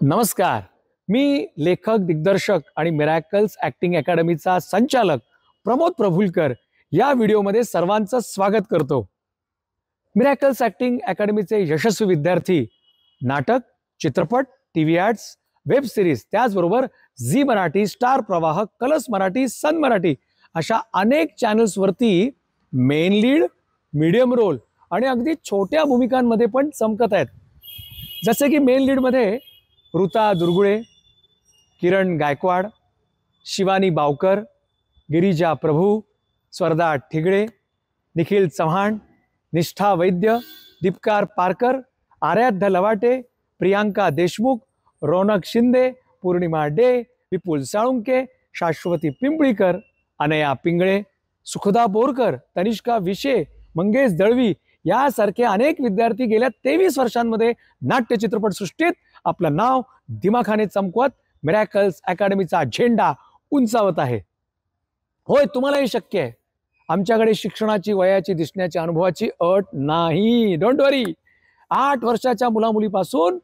नमस्कार. मी लेखक, दिग्दर्शक आणि मिरॅकल्स ॲक्टिंग अकॅडमीचा संचालक प्रमोद प्रभुलकर या व्हिडिओमध्ये सर्वांचं स्वागत करतो. मिरॅकल्स ॲक्टिंग अकॅडमीचे यशस्वी विद्यार्थी नाटक, चित्रपट, टीव्ही ॲड्स, वेब सिरीज, त्याचबरोबर झी मराठी, स्टार प्रवाह, कलर्स मराठी, सन मराठी अशा अनेक चॅनल्सवरती मेन लीड, मीडियम रोल आणि अगदी छोट्या भूमिकांमध्ये पण चमकत आहेत. जसे की मेन लीडमध्ये ऋता दुर्गुळे, किरण गायकवाड, शिवानी बावकर, गिरिजा प्रभू, स्वर्धा ठिगळे, निखिल चव्हाण, निष्ठा वैद्य, दीपकार पारकर, आराध्य लवाटे, प्रियांका देशमुख, रौनक शिंदे, पूर्णिमा डे, विपुल साळुंके, शाश्वती पिंपळीकर, अनया पिंगळे, सुखदा बोरकर, तनिष्का विशे, मंगेश दळवी यासारखे अनेक विद्यार्थी गेल्या 23 वर्षांमध्ये नाट्य चित्रपटसृष्टीत आपलं नाव दिमाखाने चमकवत मिरॅकल्स अकॅडमीचा झेंडा उंचावत आहे. होय, तुम्हालाही शक्य आहे. आमच्याकडे शिक्षणाची, वयाची, दिसण्याची, अनुभवाची अट नाही. डोंट वरी. 8 वर्षाच्या मुलामुलीपासून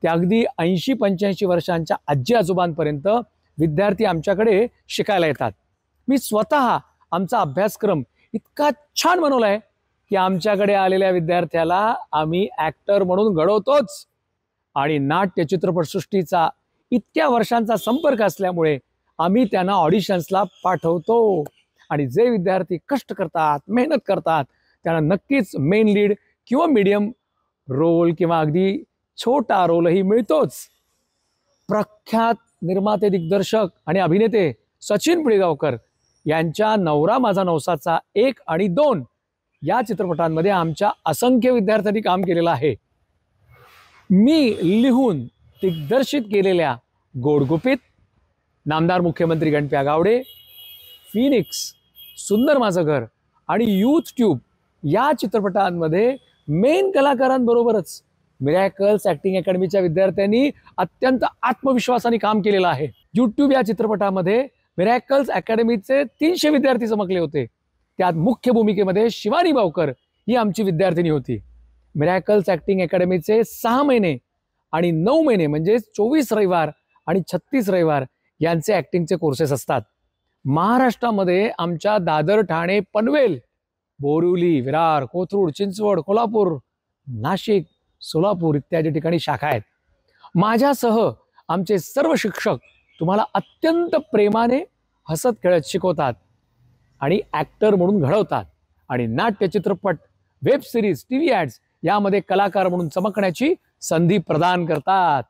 ते अगदी 80-85 वर्षांच्या आजी आजोबांपर्यंत विद्यार्थी आमच्याकडे शिकायला येतात. मी स्वतः आमचा अभ्यासक्रम इतका छान बनवलाय की आमच्याकडे आलेल्या विद्यार्थ्याला आम्ही ॲक्टर म्हणून घडवतोच. आणि नाट्य चित्रपटसृष्टीचा इतक्या वर्षांचा संपर्क असल्यामुळे आम्ही त्यांना ऑडिशन्सला पाठवतो. आणि जे विद्यार्थी कष्ट करतात, मेहनत करतात, त्यांना नक्कीच मेन लीड किंवा मीडियम रोल किंवा अगदी छोटा रोलही मिळतोच. प्रख्यात निर्माते, दिग्दर्शक आणि अभिनेते सचिन पिळगावकर यांच्या नवरा माझा नवसाचा 1 आणि 2 या चित्रपटांमध्ये आमच्या असंख्य विद्यार्थ्यांनी काम केलेलं आहे. मी लिहून दिग्दर्शित केलेल्या गोडगुपित, नामदार मुख्यमंत्री गणप्या गावडे, फिनिक्स, सुंदर माझं घर आणि यूथ ट्यूब या चित्रपटांमध्ये मेन कलाकारांबरोबरच मिरॅकल्स ॲक्टिंग अकॅडमीच्या विद्यार्थ्यांनी अत्यंत आत्मविश्वासाने काम केलेलं आहे. यूट्यूब या चित्रपटामध्ये मिरॅकल्स अकॅडमीचे 300 विद्यार्थी चमकले होते. त्यात मुख्य भूमिकेमध्ये शिवानी बावकर ही आमची विद्यार्थिनी होती. मिरॅकल्स ॲक्टिंग अकॅडमीचे 6 महिने आणि 9 महिने म्हणजे 24 रविवार आणि 36 रविवार यांचे ॲक्टिंगचे कोर्सेस असतात. महाराष्ट्रामध्ये आमच्या दादर, ठाणे, पनवेल, बोरिवली, विरार, कोथरूड, चिंचवड, कोल्हापूर, नाशिक, सोलापूर इत्यादी ठिकाणी शाखा आहेत. माझ्यासह आमचे सर्व शिक्षक तुम्हाला अत्यंत प्रेमाने हसत खेळत शिकवतात आणि ॲक्टर म्हणून घडवतात आणि नाट्य, चित्रपट, वेब सिरीज, टीव्ही ॲड्स यामध्ये कलाकार म्हणून चमकण्याची संधी प्रदान करतात.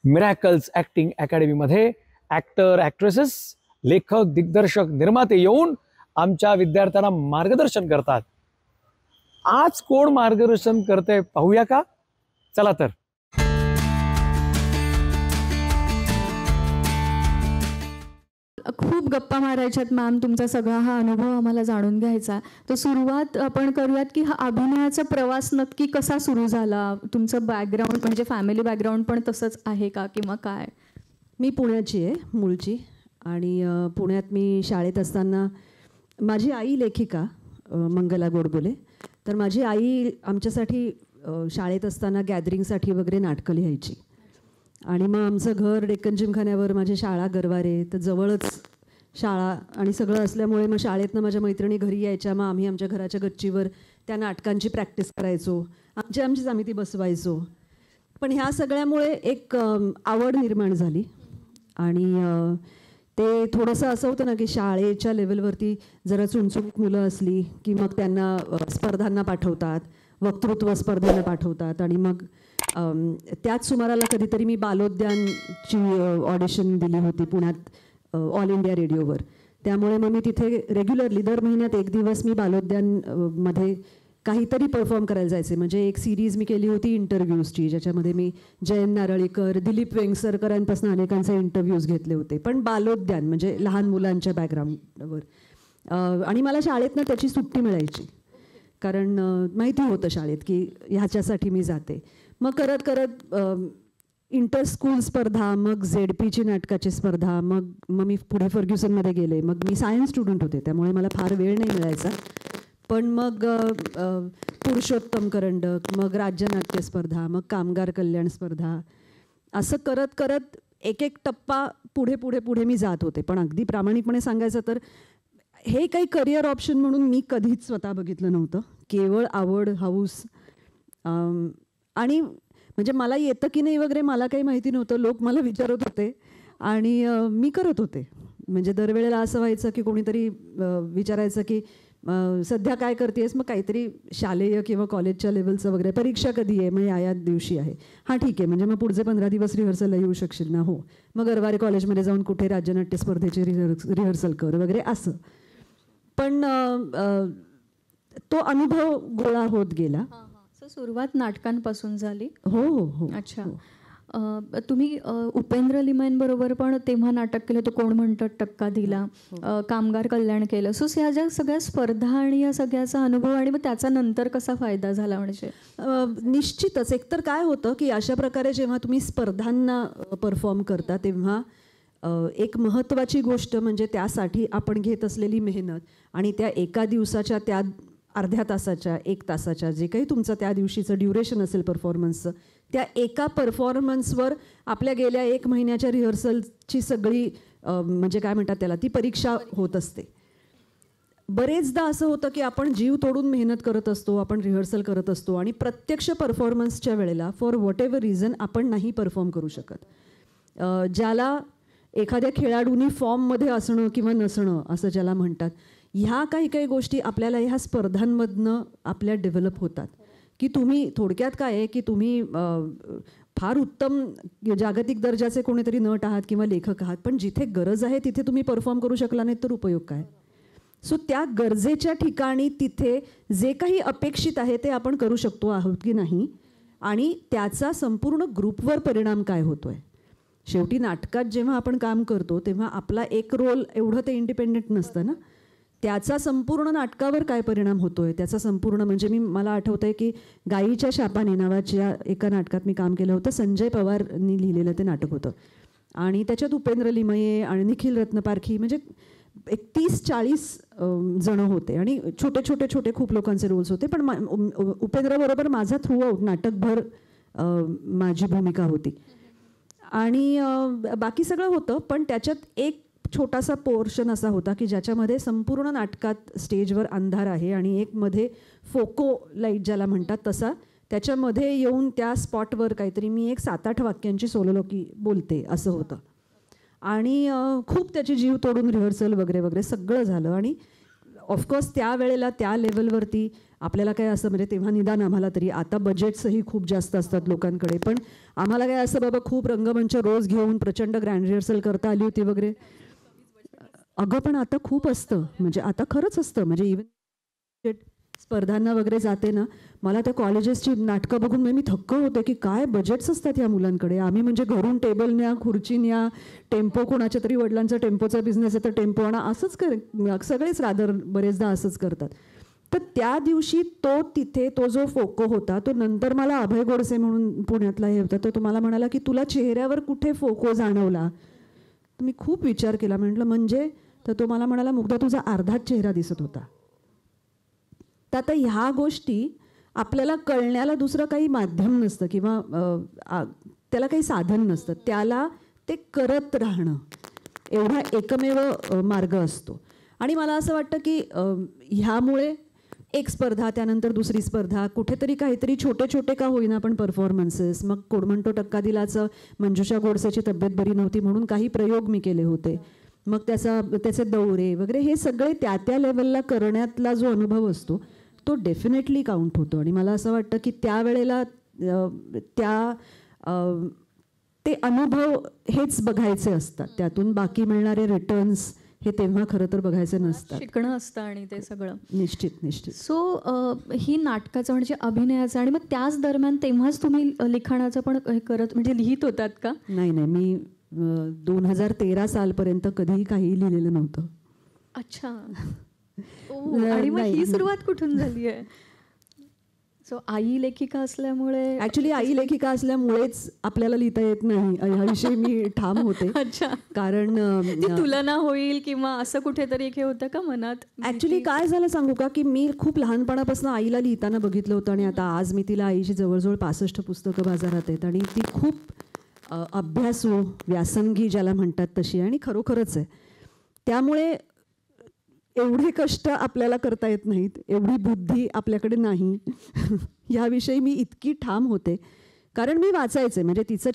मिरॅकल्स ॲक्टिंग अकॅडमीमध्ये ॲक्टर, ॲक्ट्रेसेस, लेखक, दिग्दर्शक, निर्माते येऊन आमच्या विद्यार्थ्यांना मार्गदर्शन करतात. आज कोण मार्गदर्शन करते पाहूया का? चला तर. खूप गप्पा मारायच्यात मॅम. तुमचा सगळा हा अनुभव आम्हाला जाणून घ्यायचा. तर सुरुवात आपण करूयात की हा अभिनयाचा प्रवास नक्की कसा सुरू झाला? तुमचं बॅकग्राऊंड म्हणजे फॅमिली बॅकग्राऊंड पण तसंच आहे का किंवा काय? मी पुण्याची आहे मूळची. आणि पुण्यात मी शाळेत असताना माझी आई लेखिका मंगला गोडबोले. तर माझी आई आमच्यासाठी शाळेत असताना गॅदरिंगसाठी वगैरे नाटकं लिहायची. आणि मग आमचं घर डेक्कन जिमखान्यावर, माझी शाळा गरवारे, तर जवळच शाळा आणि सगळं असल्यामुळे मग शाळेतनं माझ्या मैत्रिणी घरी यायच्या. मग आम्ही आमच्या घराच्या गच्चीवर त्या नाटकांची प्रॅक्टिस करायचो. आमचीच आम्ही ती बसवायचो. पण ह्या सगळ्यामुळे एक आवड निर्माण झाली. आणि ते थोडंसं असं होतं ना की शाळेच्या लेवलवरती जरा चुणचुणीत मुलं असली की मग त्यांना स्पर्धांना पाठवतात, वक्तृत्व स्पर्धांना पाठवतात. आणि मग त्याच सुमाराला कधीतरी मी बालोद्यानची ऑडिशन दिली होती पुण्यात ऑल इंडिया रेडिओवर. त्यामुळे मग मी तिथे रेग्युलरली दर महिन्यात 1 दिवस मी बालोद्यानमध्ये काहीतरी परफॉर्म करायला जायचे. म्हणजे एक सिरीज मी केली होती इंटरव्ह्यूजची, ज्याच्यामध्ये मी जयंत नारळीकर, दिलीप वेंगसरकरांपासून अनेकांचे इंटरव्ह्यूज घेतले होते, पण बालोद्यान म्हणजे लहान मुलांच्या बॅकग्राऊंडवर. आणि मला शाळेतनं त्याची सुट्टी मिळायची, कारण माहिती होतं शाळेत की ह्याच्यासाठी मी जाते. मग करत करत इंटर स्कूल स्पर्धा, मग ZPची नाटकाची स्पर्धा, मग मी पुढे फर्ग्युसनमध्ये गेले. मग मी सायन्स स्टुडंट होते, त्यामुळे मला फार वेळ नाही मिळायचा. पण मग पुरुषोत्तम करंडक, मग राज्य नाट्य स्पर्धा, मग कामगार कल्याण स्पर्धा, असं करत करत एक एक टप्पा पुढे पुढे पुढे मी जात होते. पण अगदी प्रामाणिकपणे सांगायचं तर हे काही करिअर ऑप्शन म्हणून मी कधीच स्वतः बघितलं नव्हतं. केवळ आवड, हौस आणि म्हणजे मला येतं की नाही वगैरे मला काही माहिती नव्हतं. लोक मला विचारत होते आणि मी करत होते. म्हणजे दरवेळेला असं व्हायचं की कोणीतरी विचारायचं की सध्या काय करतेस, मग काहीतरी शालेय किंवा कॉलेजच्या लेवलचं वगैरे, परीक्षा कधी आहे, म्हणजे या दिवशी आहे, हां ठीक आहे, म्हणजे मग पुढचे 15 दिवस रिहर्सलला येऊ शकशील ना, हो, मग गरवारे कॉलेजमध्ये जाऊन कुठे राज्यनाट्य स्पर्धेचे रिहर्सल कर वगैरे असं. पण तो अनुभव गोळा होत गेला. सुरुवात नाटकांपासून झाली. हो हो हो. अच्छा. तुम्ही उपेंद्र लिमयेंबरोबर पण तेव्हा नाटक केलं, तो कोण म्हणतं टक्का दिला, कामगार कल्याण केलं. सो ह्या ज्या सगळ्या स्पर्धा आणि या सगळ्याचा अनुभव आणि मग त्याचा नंतर कसा फायदा झाला म्हणजे? निश्चितच. एकतर काय होतं की अशा प्रकारे जेव्हा तुम्ही स्पर्धांना परफॉर्म करता तेव्हा एक महत्त्वाची गोष्ट म्हणजे त्यासाठी आपण घेत असलेली मेहनत आणि त्या एका दिवसाच्या, त्या अर्ध्या तासाच्या, 1 तासाच्या, जे काही तुमचं त्या दिवशीचं ड्युरेशन असेल परफॉर्मन्सचं, त्या एका परफॉर्मन्सवर आपल्या गेल्या 1 महिन्याच्या रिहर्सलची सगळी म्हणजे काय म्हणतात त्याला, ती परीक्षा होत असते. बरेचदा असं होतं की आपण जीव तोडून मेहनत करत असतो, आपण रिहर्सल करत असतो आणि प्रत्यक्ष परफॉर्मन्सच्या वेळेला फॉर व्हॉट एव्हर रिझन आपण नाही परफॉर्म करू शकत. ज्याला एखाद्या खेळाडूनी फॉर्ममध्ये असणं किंवा नसणं असं ज्याला म्हणतात, ह्या काही गोष्टी आपल्याला ह्या स्पर्धांमधनं आपल्या डेव्हलप होतात. की तुम्ही थोडक्यात काय आहे की तुम्ही फार उत्तम जागतिक दर्जाचे कोणीतरी नट आहात किंवा लेखक आहात, पण जिथे गरज आहे तिथे तुम्ही परफॉर्म करू शकला नाही तर उपयोग काय. सो त्या गरजेच्या ठिकाणी तिथे जे काही अपेक्षित आहे ते आपण करू शकतो आहोत की नाही, आणि त्याचा संपूर्ण ग्रुपवर परिणाम काय होतो आहे. शेवटी नाटकात जेव्हा आपण काम करतो तेव्हा आपला एक रोल एवढं ते इंडिपेंडेंट नसतं ना, त्याचा संपूर्ण नाटकावर काय परिणाम होतोय, त्याचा संपूर्ण म्हणजे मला आठवतं आहे की गाईच्या शापाने नावाच्या एका नाटकात मी काम केलं होतं. संजय पवारनी लिहिलेलं ते नाटक होतं आणि त्याच्यात उपेंद्र लिमये आणि निखिल रत्नपारखी म्हणजे एक 30-40 जणं होते आणि छोटे खूप लोकांचे रोल्स होते. पण उपेंद्रबरोबर माझा थ्रू आउट नाटकभर माझी भूमिका होती आणि बाकी सगळं होतं. पण त्याच्यात एक छोटासा पोर्शन असा होता की ज्याच्यामध्ये संपूर्ण नाटकात स्टेजवर अंधार आहे आणि एक मध्ये फोको लाईट ज्याला म्हणतात तसा, त्याच्यामध्ये येऊन त्या स्पॉटवर काहीतरी मी एक 7-8 वाक्यांची सोलोलॉकी बोलते असं होतं. आणि खूप त्याची जीव तोडून रिहर्सल वगैरे वगैरे सगळं झालं. आणि ऑफकोर्स त्यावेळेला त्या लेवलवरती आपल्याला काय असं म्हणजे तेव्हा निदान आम्हाला तरी, आता बजेट्सही खूप जास्त असतात लोकांकडे, पण आम्हाला काय असं बाबा खूप रंगमंच रोज घेऊन प्रचंड ग्रँड रिहर्सल करता आली होती वगैरे. अगं पण आता खूप असतं, म्हणजे आता खरंच असतं. म्हणजे इव्हन स्पर्धांना वगैरे जाते ना, मला त्या कॉलेजेसची नाटकं बघून मी थक्क होते की काय बजेट्स असतात या मुलांकडे. आम्ही म्हणजे घरून टेबल न्या, खुर्ची न्या, टेम्पो, कोणाच्या तरी वडिलांचा टेम्पोचा बिझनेस आहे तर टेम्पो आणा, असंच सगळेच रादर बरेचदा असंच करतात. तर त्या दिवशी तिथे तो जो फोको होता तो नंतर मला अभय गोडसे म्हणून पुण्यातला हे होता, तर तो मला म्हणाला की तुला चेहऱ्यावर कुठे फोको जाणवला. मी खूप विचार केला, म्हटलं म्हणजे, तर तो मला म्हणाला मुग्धा तुझा अर्धाच चेहरा दिसत होता. तर आता ह्या गोष्टी आपल्याला कळण्याला दुसरं काही माध्यम नसतं किंवा त्याला काही साधन नसतं, त्याला ते करत राहणं एवढा एकमेव मार्ग असतो. आणि मला असं वाटतं की ह्यामुळे एक स्पर्धा, त्यानंतर दुसरी स्पर्धा, कुठेतरी काहीतरी छोटे का होईना पण परफॉर्मन्सेस, मग कोण म्हणतो टक्का दिलाचं मंजुषा गोडसेची तब्येत बरी नव्हती म्हणून काही प्रयोग मी केले होते, मग त्याचे दौरे वगैरे, हे सगळे त्या लेवलला करण्यातला जो अनुभव असतो तो डेफिनेटली काउंट होतो. आणि मला असं वाटतं की त्यावेळेला ते अनुभव हेच बघायचे असतात, त्यातून बाकी मिळणारे रिटर्न्स हे तेव्हा खरं तर बघायचं नसतं, शिकणं असतं आणि ते सगळं. निश्चित. सो ही नाटकाचं म्हणजे अभिनयाचं, आणि मग त्याच दरम्यान तेव्हाच तुम्ही लिखाणाचं पण हे करत म्हणजे लिहित होतात का? नाही, मी 2013 सालपर्यंत कधीही काही लिहिलेलं नव्हतं. अच्छा. आणि मग ही सुरुवात कुठून झाली आहे? सो आई लेखिका असल्यामुळे, ऍक्च्युली आई लेखिका असल्यामुळेच आपल्याला लिहिता येत नाही ह्याविषयी मी ठाम होते. अच्छा. कारण तुलना होईल किंवा असं कुठेतरी हे होतं का मनात? ऍक्च्युली काय झालं सांगू का, की मी खूप लहानपणापासून आईला लिहिताना बघितलं होतं आणि आता आज मी तिला आईची जवळजवळ 65 पुस्तकं बाजारात आहेत आणि ती खूप अभ्यासू, व्यासंगी ज्याला म्हणतात तशी, आणि खरोखरच आहे. त्यामुळे एवढे कष्ट आपल्याला करता येत नाहीत, एवढी बुद्धी आपल्याकडे नाही याविषयी मी इतकी ठाम होते. कारण मी वाचायचे, म्हणजे तिचं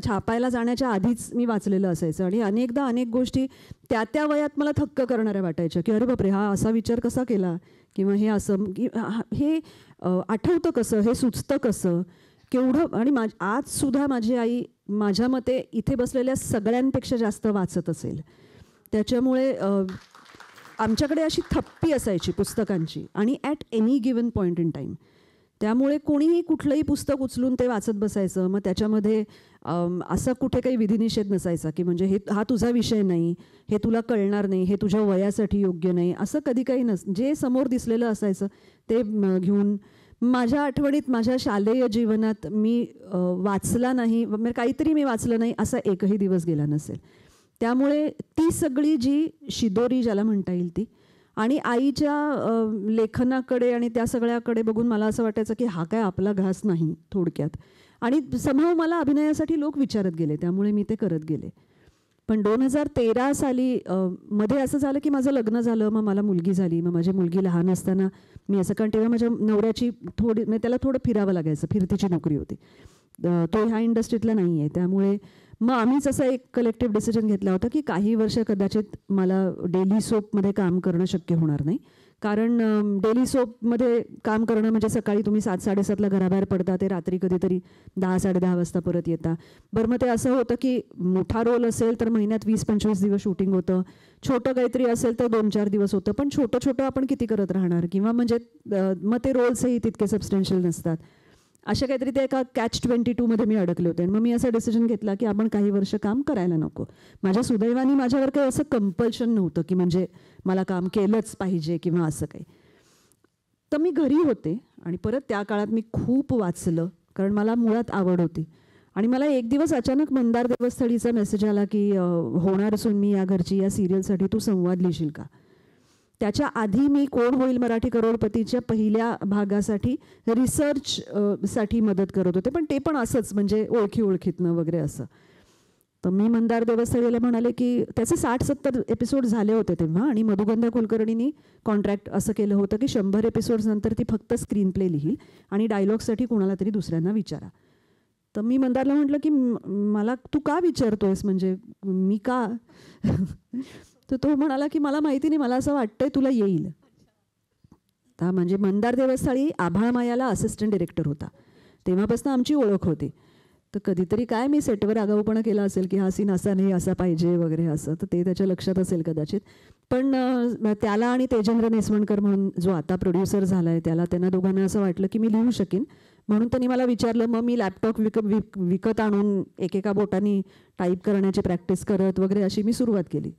छापायला जाण्याच्या आधीच मी वाचलेलं असायचं, आणि अनेकदा अनेक गोष्टी त्या वयात मला थक्क करणाऱ्या वाटायच्या, की अरे बापरे, हा असा विचार कसा केला, किंवा हे असं, की हे आठवतं कसं, हे सुचतं कसं, केवढं. आणि आजसुद्धा माझी आई माझ्या मते इथे बसलेल्या सगळ्यांपेक्षा जास्त वाचत असेल. त्याच्यामुळे आमच्याकडे अशी थप्पी असायची पुस्तकांची, आणि at any given point in time. त्यामुळे कोणीही कुठलंही पुस्तक उचलून ते वाचत बसायचं. मग त्याच्यामध्ये असा कुठे काही विधिनिषेध नसायचा, की म्हणजे हा तुझा विषय नाही, हे तुला कळणार नाही, हे तुझ्या वयासाठी योग्य नाही, असं कधी काही जे समोर दिसलेलं असायचं ते घेऊन. माझ्या आठवणीत माझ्या शालेय जीवनात मी वाचला नाही, म्हणजे काहीतरी मी वाचलं नाही असा एकही दिवस गेला नसेल. त्यामुळे ती सगळी जी शिदोरी ज्याला म्हणता येईल ती, आणि आईच्या लेखनाकडे आणि त्या सगळ्याकडे बघून मला असं वाटायचं की हा काय आपला घास नाही थोडक्यात. आणि समहाव मला अभिनयासाठी लोक विचारत गेले, त्यामुळे मी ते करत गेले. पण 2013 साली मध्ये असं झालं की माझं लग्न झालं, मग मला मुलगी झाली. मग माझी मुलगी लहान असताना मी असं, कारण तेव्हा माझ्या नवऱ्याची म्हणजे त्याला थोडं फिरावं लागायचं, फिरतीची नोकरी होती, तो ह्या इंडस्ट्रीतला नाही आहे. त्यामुळे मग आम्हीच असं एक कलेक्टिव्ह डिसिजन घेतला होता की काही वर्ष कदाचित मला डेली सोपमध्ये काम करणं शक्य होणार नाही. कारण डेली सोपमध्ये काम करणं म्हणजे सकाळी तुम्ही 7-7:30ला घराबाहेर पडता, ते रात्री कधीतरी 10-10:30 वाजता परत येता. बरं, मग ते असं होतं की मोठा रोल असेल तर महिन्यात 20-25 दिवस शूटिंग होतं, छोटं काहीतरी असेल तर 2-4 दिवस होतं. पण छोटं आपण किती करत राहणार, किंवा म्हणजे मग ते रोल्सही तितके सबस्टेन्शियल नसतात. अशा काहीतरी ते एका catch-22 मध्ये मी अडकले होते. आणि मग मी असा डिसिजन घेतला की आपण काही वर्ष काम करायला नको. माझ्या सुदैवाने माझ्यावर काही असं कंपल्शन नव्हतं की म्हणजे मला काम केलंच पाहिजे किंवा असं काही. तर मी घरी होते, आणि परत त्या काळात मी खूप वाचलं, कारण मला मुळात आवड होती. आणि मला एक दिवस अचानक मंदार देवस्थळीचा मेसेज आला की होणार सून मी या घरची या सिरियलसाठी तू संवाद लिहिशील का. त्याच्या आधी मी कोण होईल मराठी करोडपतीच्या पहिल्या भागासाठी रिसर्चसाठी मदत करत होते, पण ते पण असंच म्हणजे ओळखीतनं वगैरे असं. तर मी मंदार देवस्थळीला म्हणाले की त्याचे 60-70 एपिसोड झाले होते तेव्हा, आणि मधुगंधा कुलकर्णींनी कॉन्ट्रॅक्ट असं केलं होतं की 100 एपिसोड्स नंतर ती फक्त स्क्रीन प्ले लिहील आणि डायलॉगसाठी कोणाला तरी दुसऱ्यांना विचारा. तर मी मंदारला म्हटलं की मला तू का विचारतोयस, म्हणजे मी का. तर तो म्हणाला की मला माहिती नाही, मला असं वाटतंय तुला येईल. तर म्हणजे मंदार देवस्थळी आभाळमायाला असिस्टंट डिरेक्टर होता, तेव्हापासून आमची ओळख होती. तर कधीतरी काय मी सेटवर आगाऊपणा केला असेल की हा सीन असा नाही असा पाहिजे वगैरे असं, तर ते त्याच्या लक्षात असेल कदाचित. पण त्याला आणि तेजेंद्र नेसवणकर म्हणून जो आता प्रोड्युसर झाला आहे त्यांना दोघांना असं वाटलं की मी लिहू शकेन, म्हणून त्यांनी मला विचारलं. मग मी लॅपटॉप विकत आणून एकेका बोटाने टाईप करण्याची प्रॅक्टिस करत वगैरे अशी मी सुरुवात केली.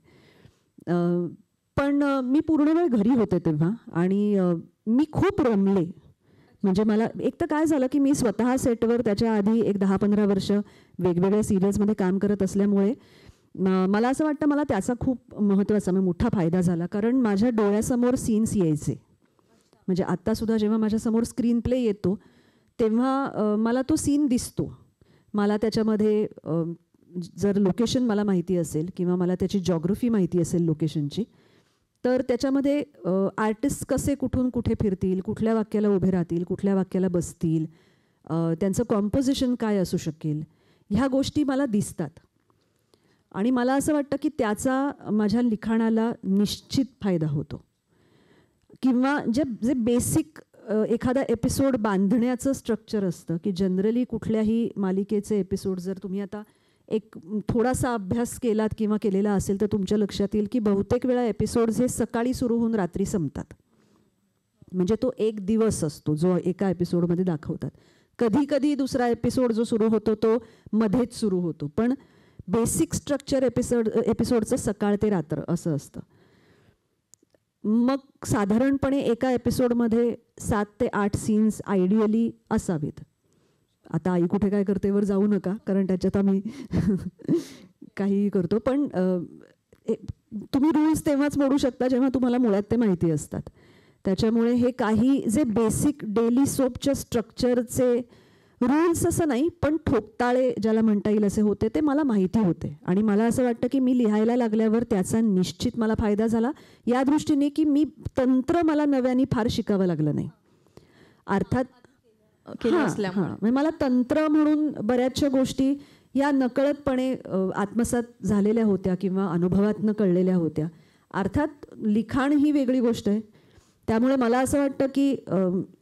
पण मी पूर्ण वेळ घरी होते तेव्हा, आणि मी खूप रमले. म्हणजे मला एक तर काय झालं की मी स्वतः सेटवर त्याच्या आधी एक 10-15 वर्ष वेगवेगळ्या सिरियल्समध्ये काम करत असल्यामुळे मला असं वाटतं मला त्याचा खूप महत्त्वाचा मोठा फायदा झाला. कारण माझ्या डोळ्यासमोर सीन्स यायचे. म्हणजे आत्तासुद्धा जेव्हा माझ्यासमोर स्क्रीन प्ले येतो तेव्हा मला तो सीन दिसतो. मला त्याच्यामध्ये जर लोकेशन मला माहिती असेल किंवा मला त्याची जॉग्रफी माहिती असेल लोकेशनची, तर त्याच्यामध्ये आर्टिस्ट कसे कुठून कुठे फिरतील, कुठल्या वाक्याला उभे राहतील, कुठल्या वाक्याला बसतील, त्यांचं कॉम्पोजिशन काय असू शकेल, ह्या गोष्टी मला दिसतात. आणि मला असं वाटतं की त्याचा माझ्या लिखाणाला निश्चित फायदा होतो. किंवा जे बेसिक एखादा एपिसोड बांधण्याचं स्ट्रक्चर असतं की जनरली कुठल्याही मालिकेचे एपिसोड जर तुम्ही आता एक थोडासा अभ्यास केलात किंवा केलेला असेल तर तुमच्या लक्षात येईल की बहुतेक वेळा एपिसोड्स हे सकाळी सुरू होऊन रात्री संपतात. म्हणजे तो एक दिवस असतो जो एका एपिसोडमध्ये दाखवतात. कधी कधी दुसरा एपिसोड जो सुरू होतो तो मध्येच सुरू होतो, पण बेसिक स्ट्रक्चर एपिसोडचं सकाळ ते रात्र असं असतं. मग साधारणपणे एका एपिसोडमध्ये 7 ते 8 सीन्स आयडियली असावेत. आता आई कुठे काय करते वर जाऊ नका, कारण त्याच्यात आम्ही काहीही करतो. पण तुम्ही रूल्स तेव्हाच मोडू शकता जेव्हा तुम्हाला मुळात ते माहिती असतात. त्याच्यामुळे हे काही जे बेसिक डेली सोपच्या स्ट्रक्चरचे रूल्स असं नाही, पण ठोकताळे ज्याला म्हणता येईल असे होते ते मला माहिती होते. आणि मला असं वाटतं की मी लिहायला लागल्यावर त्याचा निश्चित मला फायदा झाला, या दृष्टीने की मी तंत्र मला नव्याने फार शिकावं लागलं नाही. अर्थात केलं हां, असल्यामुळे. हां. म्हणजे मला तंत्र म्हणून बऱ्याचशा गोष्टी या नकळतपणे आत्मसात झालेल्या होत्या किंवा अनुभवातनं कळलेल्या होत्या. अर्थात लिखाण ही वेगळी गोष्ट आहे. त्यामुळे मला असं वाटतं की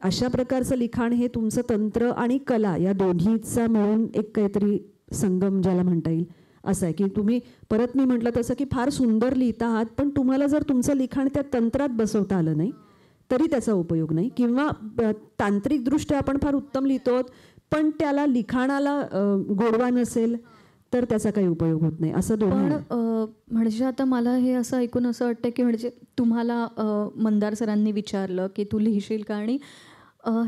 अशा प्रकारचं लिखाण हे तुमचं तंत्र आणि कला या दोन्हीचा मिळून एक काहीतरी संगम ज्याला म्हणता येईल असं आहे. की तुम्ही परत मी म्हटलं तसं की फार सुंदर लिहिता आहात, पण तुम्हाला जर तुमचं लिखाण त्या तंत्रात बसवता आलं नाही तरी त्याचा उपयोग नाही. किंवा तांत्रिकदृष्ट्या आपण फार उत्तम लिहितो पण त्याला लिखाणाला गोडवा नसेल तर त्याचा काही उपयोग होत नाही. असं दोन्ही पण आहे. म्हणजे आता मला हे असं ऐकून असं वाटतं की म्हणजे तुम्हाला मंदार सरांनी विचारलं की तू लिहिशील का, आणि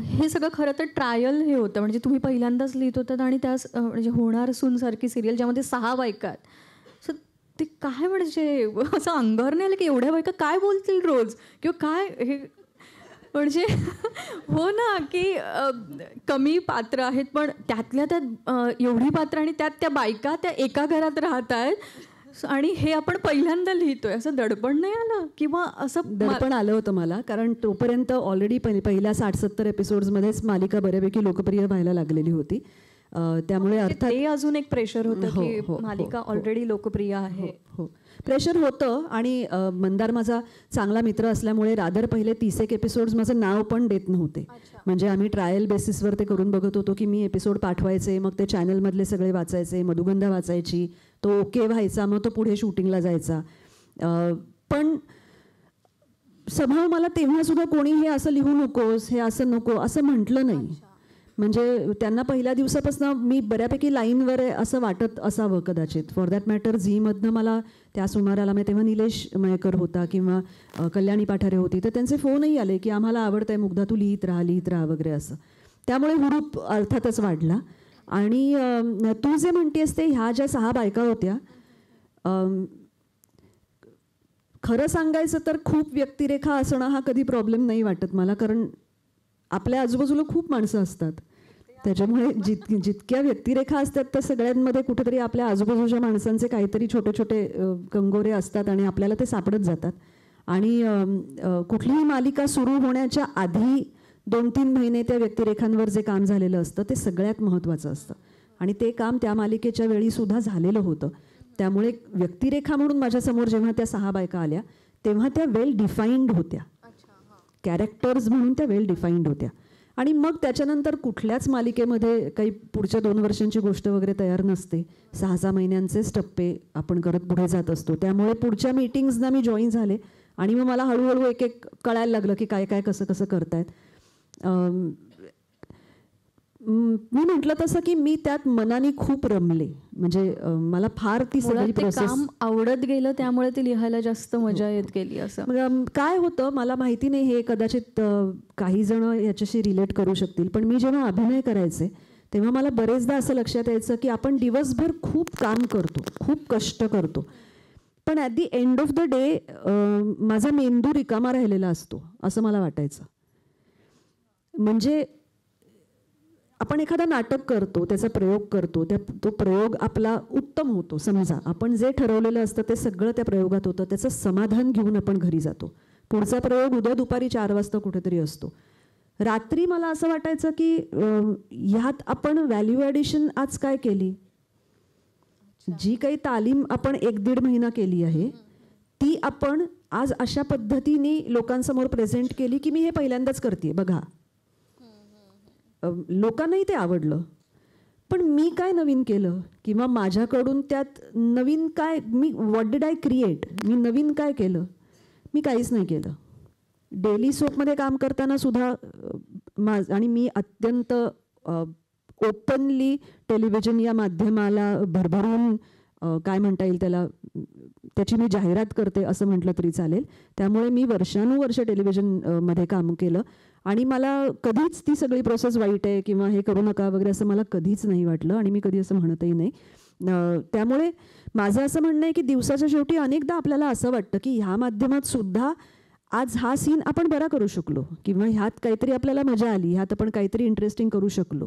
हे सगळं खरं तर ट्रायल हे होतं. म्हणजे तुम्ही पहिल्यांदाच लिहित होतात आणि त्यास म्हणजे होणार सून सारखी सिरियल ज्यामध्ये 6 बायका आहेत. सो ते काय म्हणजे असं अंगावर नाही आलं की एवढ्या बायका काय बोलतील रोज किंवा काय हे, म्हणजे हो ना की कमी पात्र आहेत पण त्यातल्या त्यात एवढी पात्र आणि त्यात त्या बायका त्या एका घरात राहत आहेत आणि हे आपण पहिल्यांदा लिहितोय. असं दडपण नाही आलं किंवा असं दडपण आलं होतं मला, कारण तोपर्यंत ऑलरेडी पहिल्या 60-70 एपिसोड्समध्येच मालिका बऱ्यापैकी लोकप्रिय व्हायला लागलेली होती. त्यामुळे अर्थात ते अजून एक प्रेशर होतं हो, की हो, मालिका हो, ऑलरेडी लोकप्रिय आहे. हो, प्रेशर होतं. आणि मंदार माझा चांगला मित्र असल्यामुळे रादर पहिले 30 एपिसोड्स माझं नाव पण देत नव्हते. म्हणजे आम्ही ट्रायल बेसिसवर ते करून बघत होतो की मी एपिसोड पाठवायचे, मग ते चॅनलमधले सगळे वाचायचे, मधुगंधा वाचायची, तो ओके व्हायचा, मग तो पुढे शूटिंगला जायचा. पण स्वभाव मला तेव्हासुद्धा कोणी हे असं लिहू नकोस, हे असं नको असं म्हटलं नाही. म्हणजे त्यांना पहिल्या दिवसापासून मी बऱ्यापैकी लाईनवर आहे असं वाटत असावं कदाचित. फॉर दॅट मॅटर झीमधनं मला त्या सुमाराला म्हणजे तेव्हा निलेश मयेकर होता किंवा कल्याणी पाठारे होती, तर त्यांचे फोनही आले की आम्हाला आवडतंय मुग्धा, तू लिहित राहा वगैरे असं. त्यामुळे हुरूप अर्थातच वाढला. आणि तू जे म्हणतेस ते ह्या ज्या 6 बायका होत्या, खरं सांगायचं तर खूप व्यक्तिरेखा असणं हा कधी प्रॉब्लेम नाही वाटत मला, कारण आपल्या आजूबाजूला खूप माणसं असतात. त्याच्यामुळे जितक्या व्यक्तिरेखा असतात त्या सगळ्यांमध्ये कुठेतरी आपल्या आजूबाजूच्या माणसांचे काहीतरी छोटे छोटे कंगोरे असतात आणि आपल्याला ते सापडत जातात. आणि कुठलीही मालिका सुरू होण्याच्या आधी 2-3 महिने त्या व्यक्तिरेखांवर जे काम झालेलं असतं ते सगळ्यात महत्त्वाचं असतं. आणि ते काम त्या मालिकेच्या वेळीसुद्धा झालेलं होतं. त्यामुळे व्यक्तिरेखा म्हणून माझ्यासमोर जेव्हा त्या 6 बायका आल्या तेव्हा त्या वेल डिफाईंड होत्या. कॅरेक्टर्स म्हणून त्या वेल डिफाईंड होत्या. आणि मग त्याच्यानंतर कुठल्याच मालिकेमध्ये काही पुढच्या 2 वर्षांची गोष्ट वगैरे तयार नसते. 6-6 महिन्यांचेच टप्पे आपण करत पुढे जात असतो. त्यामुळे पुढच्या मीटिंग्सना मी जॉईन झाले आणि मग मला हळूहळू एक एक कळायला लागलं की काय काय कसं कसं करतायत. मी म्हटलं तसं की मी त्यात मनाने खूप रमले. म्हणजे मला फार ती सगळी प्रोसेस काम आवडत गेलं, त्यामुळे ती लिहायला जास्त मजा येत गेली. असं काय होतं मला माहिती नाही, हे कदाचित काही जण याच्याशी रिलेट करू शकतील, पण मी जेव्हा अभिनय करायचे तेव्हा मला बरेचदा असं लक्षात यायचं की आपण दिवसभर खूप काम करतो, खूप कष्ट करतो, पण at the end of the day माझा मेंदू रिकामा राहिलेला असतो असं मला वाटायचं. म्हणजे आपण एखादा नाटक करतो, त्याचा प्रयोग करतो, तो प्रयोग आपला उत्तम होतो. समजा आपण जे ठरवलेलं असतं ते सगळं त्या प्रयोगात होतं, त्याचं समाधान घेऊन आपण घरी जातो. पुढचा प्रयोग उद्या दुपारी 4 वाजता कुठेतरी असतो. रात्री मला असं वाटायचं की ह्यात आपण व्हॅल्यू ॲडिशन आज काय केली, जी काही तालीम आपण 1-1.5 महिना केली आहे ती आपण आज अशा पद्धतीने लोकांसमोर प्रेझेंट केली की मी हे पहिल्यांदाच करते बघा. लोकांनाही ते आवडलं, पण मी काय नवीन केलं किंवा माझ्याकडून त्यात नवीन काय, मी व्हॉट डिड आय क्रिएट, मी नवीन काय केलं, मी काहीच नाही केलं. डेली सोपमध्ये काम करताना सुद्धा आणि मी अत्यंत ओपनली टेलिव्हिजन या माध्यमाला भरभरून काय म्हणता येईल त्याला, त्याची मी जाहिरात करते असं म्हटलं तरी चालेल. त्यामुळे मी वर्षानुवर्ष टेलिव्हिजनमध्ये काम केलं आणि मला कधीच ती सगळी प्रोसेस वाईट आहे किंवा हे करू नका वगैरे असं मला कधीच नाही वाटलं आणि मी कधी असं म्हणतही नाही. त्यामुळे माझं असं म्हणणं आहे की दिवसाच्या शेवटी अनेकदा आपल्याला असं वाटतं की ह्या माध्यमात सुद्धा आज हा सीन आपण बरा करू शकलो किंवा ह्यात काहीतरी आपल्याला मजा आली, ह्यात आपण काहीतरी इंटरेस्टिंग करू शकलो,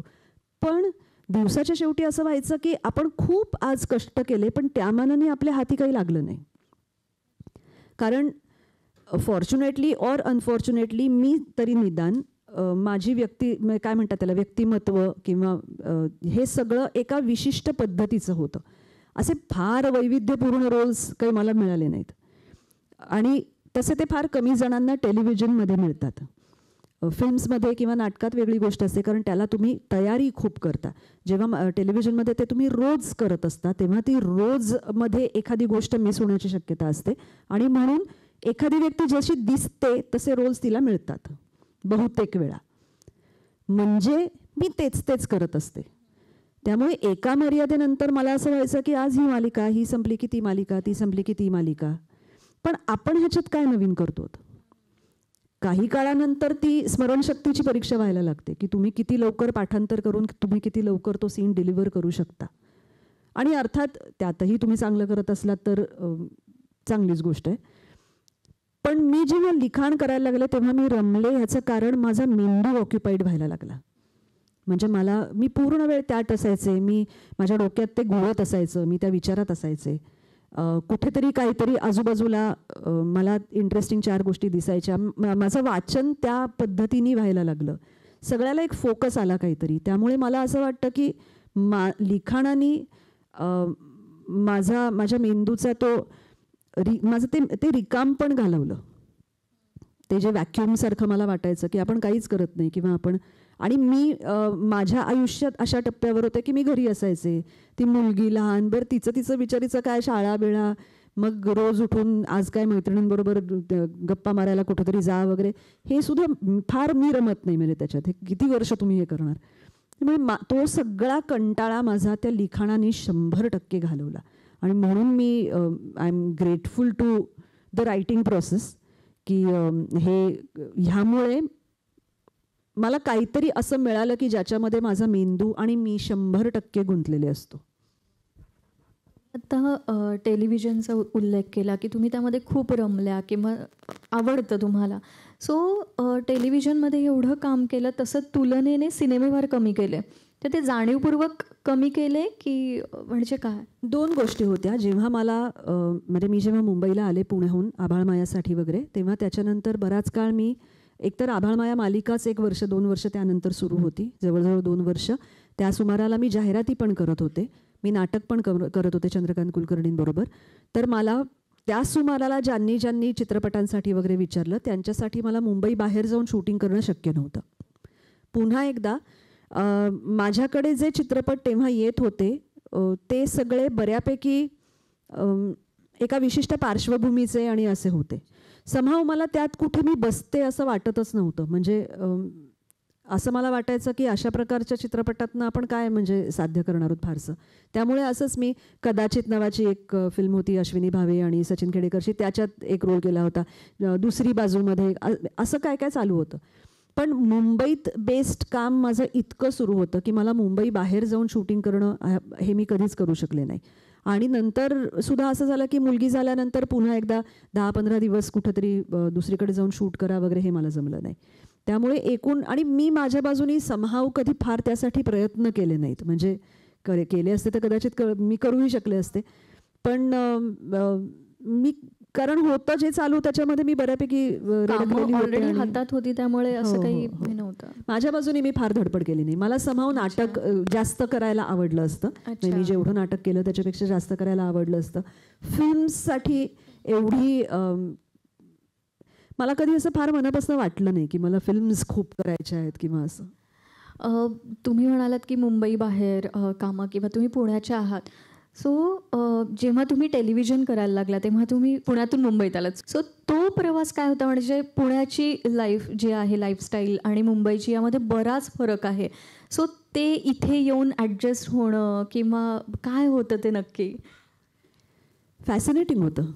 पण दिवसाच्या शेवटी असं व्हायचं की आपण खूप आज कष्ट केले, पण त्या मानाने आपल्या हाती काही लागलं नाही. कारण फॉर्च्युनेटली ऑर अनफॉर्च्युनेटली मी तरी निदान माझी काय म्हणतात त्याला, व्यक्तिमत्व किंवा हे सगळं एका विशिष्ट पद्धतीचं होतं. असे फार वैविध्यपूर्ण रोल्स काही मला मिळाले नाहीत आणि तसे ते फार कमी जणांना टेलिव्हिजनमध्ये मिळतात. फिल्म्समध्ये किंवा नाटकात वेगळी गोष्ट असते, कारण त्याला तुम्ही तयारी खूप करता. जेव्हा टेलिव्हिजनमध्ये ते तुम्ही रोज करत असता तेव्हा ती रोजमध्ये एखादी गोष्ट मिस होण्याची शक्यता असते आणि म्हणून एखादी व्यक्ती जशी दिसते तसे रोल्स तिला मिळतात बहुतेक वेळा. म्हणजे मी तेच करत असते. त्यामुळे एका मर्यादेनंतर मला असं व्हायचं की आज ही मालिका, ही संपली की ती मालिका, ती संपली की ती मालिका. पण आपण ह्याच्यात काय नवीन करतो? काही काळानंतर ती स्मरणशक्तीची परीक्षा व्हायला लागते की तुम्ही किती लवकर पाठांतर करून तुम्ही किती लवकर तो सीन डिलिव्हर करू शकता. आणि अर्थात त्यातही तुम्ही चांगलं करत असलात तर चांगलीच गोष्ट आहे. पण मी जेव्हा लिखाण करायला लागले तेव्हा मी रमले. ह्याचं कारण माझा मेंदू ऑक्युपाईड व्हायला लागला. म्हणजे मी पूर्ण वेळ त्यात असायचे, मी माझ्या डोक्यात ते घोळत असायचं, मी त्या विचारात असायचे. कुठेतरी काहीतरी आजूबाजूला मला इंटरेस्टिंग 4 गोष्टी दिसायच्या. माझं वाचन त्या पद्धतीने व्हायला लागलं. सगळ्याला एक फोकस आला काहीतरी. त्यामुळे मला असं वाटतं की लिखाणाने माझ्या मेंदूचा माझं ते रिकाम पण घालवलं. ते जे व्हॅक्युमसारखं मला वाटायचं की आपण काहीच करत नाही किंवा आणि मी माझ्या आयुष्यात अशा टप्प्यावर होते की मी घरी असायचे, ती मुलगी लहान, बरं तिचं बिचारीचं काय शाळा बिळा, मग रोज उठून आज काय मैत्रिणींबरोबर गप्पा मारायला कुठंतरी जा वगैरे, हे सुद्धा फार मी रमत नाही. म्हणजे त्याच्यात हे किती वर्ष तुम्ही हे करणार. त्यामुळे तो सगळा कंटाळा माझा त्या लिखाणाने 100% घालवला. आणि म्हणून मी I am grateful to the writing process की ह्यामुळे मला काहीतरी असं मिळालं की ज्याच्यामध्ये माझा मेंदू आणि मी 100% गुंतलेले असतो. आता टेलिव्हिजनचा उल्लेख केला की तुम्ही त्यामध्ये खूप रमल्या किंवा आवडतं तुम्हाला. सो टेलिव्हिजनमध्ये एवढं काम केलं, तसं तुलनेने सिनेमेवर कमी केले, तर ते जाणीवपूर्वक कमी केले की म्हणजे काय? 2 गोष्टी होत्या. जेव्हा मला म्हणजे मी जेव्हा मुंबईला आले पुण्याहून आभाळमायासाठी वगैरे, तेव्हा त्याच्यानंतर बराच काळ मी एकतर आभाळमाया मालिकाच 1 वर्ष 2 वर्ष त्यानंतर सुरू होती, जवळजवळ 2 वर्ष. त्या सुमाराला मी जाहिराती पण करत होते, मी नाटक पण करत होते चंद्रकांत कुलकर्णींबरोबर. तर मला त्या सुमाराला ज्यांनी चित्रपटांसाठी वगैरे विचारलं त्यांच्यासाठी मला मुंबई बाहेर जाऊन शूटिंग करणं शक्य नव्हतं. पुन्हा एकदा माझ्याकडे जे चित्रपट तेव्हा येत होते ते सगळे बऱ्यापैकी एका विशिष्ट पार्श्वभूमीचे आणि असे होते. समहाव मला त्यात कुठे मी बसते असं वाटतच नव्हतं. म्हणजे असं मला वाटायचं की अशा प्रकारच्या चित्रपटातनं आपण काय म्हणजे साध्य करणार आहोत फारसं. त्यामुळे असंच मी कदाचित नावाची एक फिल्म होती अश्विनी भावे आणि सचिन खेडेकरची, त्याच्यात एक रोल केला होता. दुसरी बाजूमध्ये असं काय काय चालू होतं. पण मुंबईत बेस्ड काम माझं इतकं सुरू होतं की मला मुंबई बाहेर जाऊन शूटिंग करणं हे मी कधीच करू शकले नाही. आणि नंतर सुद्धा असं झालं की मुलगी झाल्यानंतर पुन्हा एकदा 10-15 दिवस कुठंतरी दुसरीकडे जाऊन शूट करा वगैरे हे मला जमलं नाही. त्यामुळे एकूण आणि मी माझ्या बाजूनी समहाव कधी फार त्यासाठी प्रयत्न केले नाहीत. म्हणजे केले असते तर कदाचित मी करूही शकले असते. पण मी कारण होतं जे चालू त्याच्यामध्ये मी बऱ्यापैकी ऑलरेडी हातात होती, त्यामुळे असं काही नव्हतं. माझ्या बाजूने मी फार धडपड केली नाही. मला समहाव नाटक जास्त करायला आवडलं असतं. मी जेवढं नाटक केलं त्याच्यापेक्षा जास्त करायला आवडलं असतं. फिल्म्ससाठी एवढी मला कधी असं फार मनापासून वाटलं नाही की मला फिल्म्स खूप करायच्या आहेत किंवा असं. तुम्ही म्हणालात की मुंबई बाहेर कामं किंवा तुम्ही पुण्याच्या आहात. सो जेव्हा तुम्ही टेलिव्हिजन करायला लागला तेव्हा तुम्ही पुण्यातून मुंबईत आलात. सो तो प्रवास काय होता? म्हणजे पुण्याची लाईफ जी आहे, लाईफस्टाईल आणि मुंबईची यामध्ये बराच फरक आहे. सो ते इथे येऊन ॲडजस्ट होणं किंवा काय होतं ते नक्की? फॅसिनेटिंग होतं.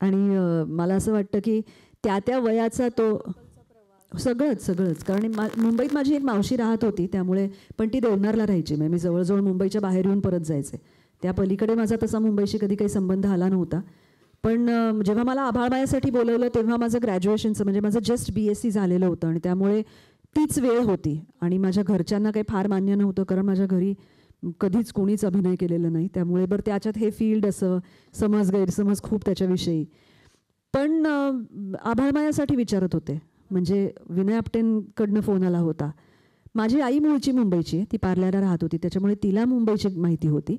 आणि मला असं वाटतं की त्या वयाचा तो सगळंच कारण मुंबईत माझी एक मावशी राहत होती, त्यामुळे पण ती देवनारला राहायची. म्हणजे मी जवळजवळ मुंबईच्या बाहेर येऊन परत जायचे. त्या पलीकडे माझा तसा मुंबईशी कधी काही संबंध आला नव्हता. पण जेव्हा मला आभाळमायासाठी बोलवलं तेव्हा माझं ग्रॅज्युएशनचं म्हणजे माझं जस्ट BSc झालेलं होतं आणि त्यामुळे तीच वेळ होती आणि माझ्या घरच्यांना काही फार मान्य नव्हतं, कारण माझ्या घरी कधीच कोणीच अभिनय केलेला नाही. त्यामुळे बरं त्याच्यात हे फील्ड असं समज गैरसमज खूप त्याच्याविषयी. पण आभाळमायासाठी विचारत होते. म्हणजे विनय आपटेंकडनं फोन आला होता. माझी आई मूळची मुंबईची आहे, ती पार्ल्याला राहत होती, त्याच्यामुळे तिला मुंबईची माहिती होती.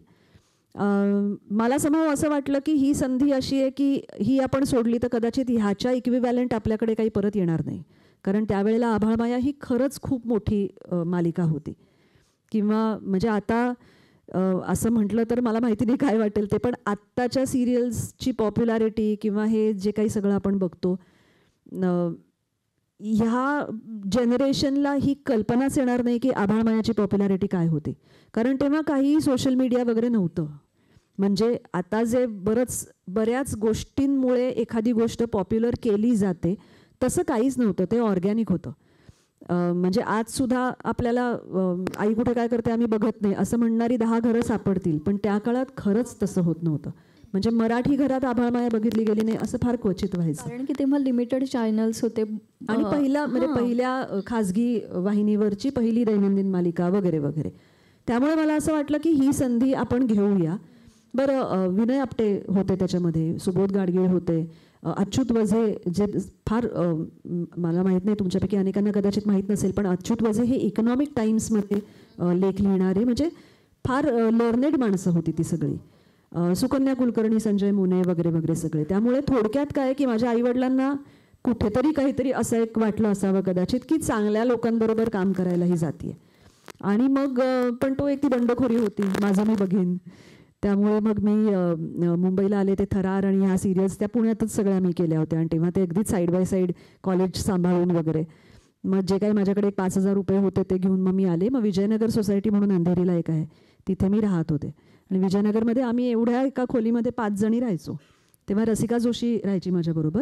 मला समोर असं वाटलं की ही संधी अशी आहे की ही आपण सोडली तर कदाचित ह्याच्या इक्विव्हॅलंट आपल्याकडे काही परत येणार नाही. कारण त्यावेळेला आभाळमाया ही खरंच खूप मोठी मालिका होती. किंवा म्हणजे आता असं म्हटलं तर मला माहिती नाही काय वाटेल ते, पण आत्ताच्या सिरियल्सची पॉप्युलॅरिटी किंवा हे जे काही सगळं आपण बघतो, ह्या जनरेशनला ही कल्पनाच येणार नाही की आभाळमायाची पॉप्युलॅरिटी काय होती. कारण तेव्हा काही सोशल मीडिया वगैरे नव्हतं. म्हणजे आता जे बऱ्याच गोष्टींमुळे एखादी गोष्ट पॉप्युलर केली जाते तसं काहीच नव्हतं, ते ऑर्गॅनिक होतं. म्हणजे आजसुद्धा आपल्याला आई कुठे काय करते आम्ही बघत नाही असं म्हणणारी 10 घरं सापडतील, पण त्या काळात खरंच तसं होत नव्हतं. म्हणजे मराठी घरात आभाळमाया बघितली गेली नाही असं फार क्वचित व्हायचं. कारण की तेव्हा लिमिटेड चॅनल्स होते आणि पहिल्या खाजगी वाहिनीवरची पहिली दैनंदिन मालिका वगैरे वगैरे. त्यामुळे मला असं वाटलं की ही संधी आपण घेऊया. बरं, विनय आपटे होते त्याच्यामध्ये, सुबोध गाडगीळ होते, अच्युत वझे, जे फार मला माहीत नाही, तुमच्यापैकी अनेकांना कदाचित माहीत नसेल, पण अच्युत वझे हे इकॉनॉमिक टाइम्समध्ये लेख लिहिणारे म्हणजे फार लर्नेड माणसं होती ती सगळी. सुकन्या कुलकर्णी, संजय मोने वगैरे वगैरे सगळे. त्यामुळे थोडक्यात काय की माझ्या आईवडिलांना कुठेतरी काहीतरी असं एक वाटलं असावं कदाचित की चांगल्या लोकांबरोबर काम करायलाही जातीये. आणि मग पण तो एक ती बंडखोरी होती, माझं मी बघेन. त्यामुळे मग मी मुंबईला आले, ते थरार आणि ह्या सिरियल्स त्या पुण्यातच सगळ्या मी केल्या होत्या. आणि तेव्हा ते अगदीच साईड बाय साईड कॉलेज सांभाळून वगैरे. मग जे काही माझ्याकडे 5,000 रुपये होते ते घेऊन मग मी आले. मग विजयनगर सोसायटी म्हणून अंधेरीला एक आहे, तिथे मी राहत होते. आणि विजयनगरमध्ये आम्ही एवढ्या एका खोलीमध्ये 5 जणी राहायचो. तेव्हा रसिका जोशी राहायची माझ्याबरोबर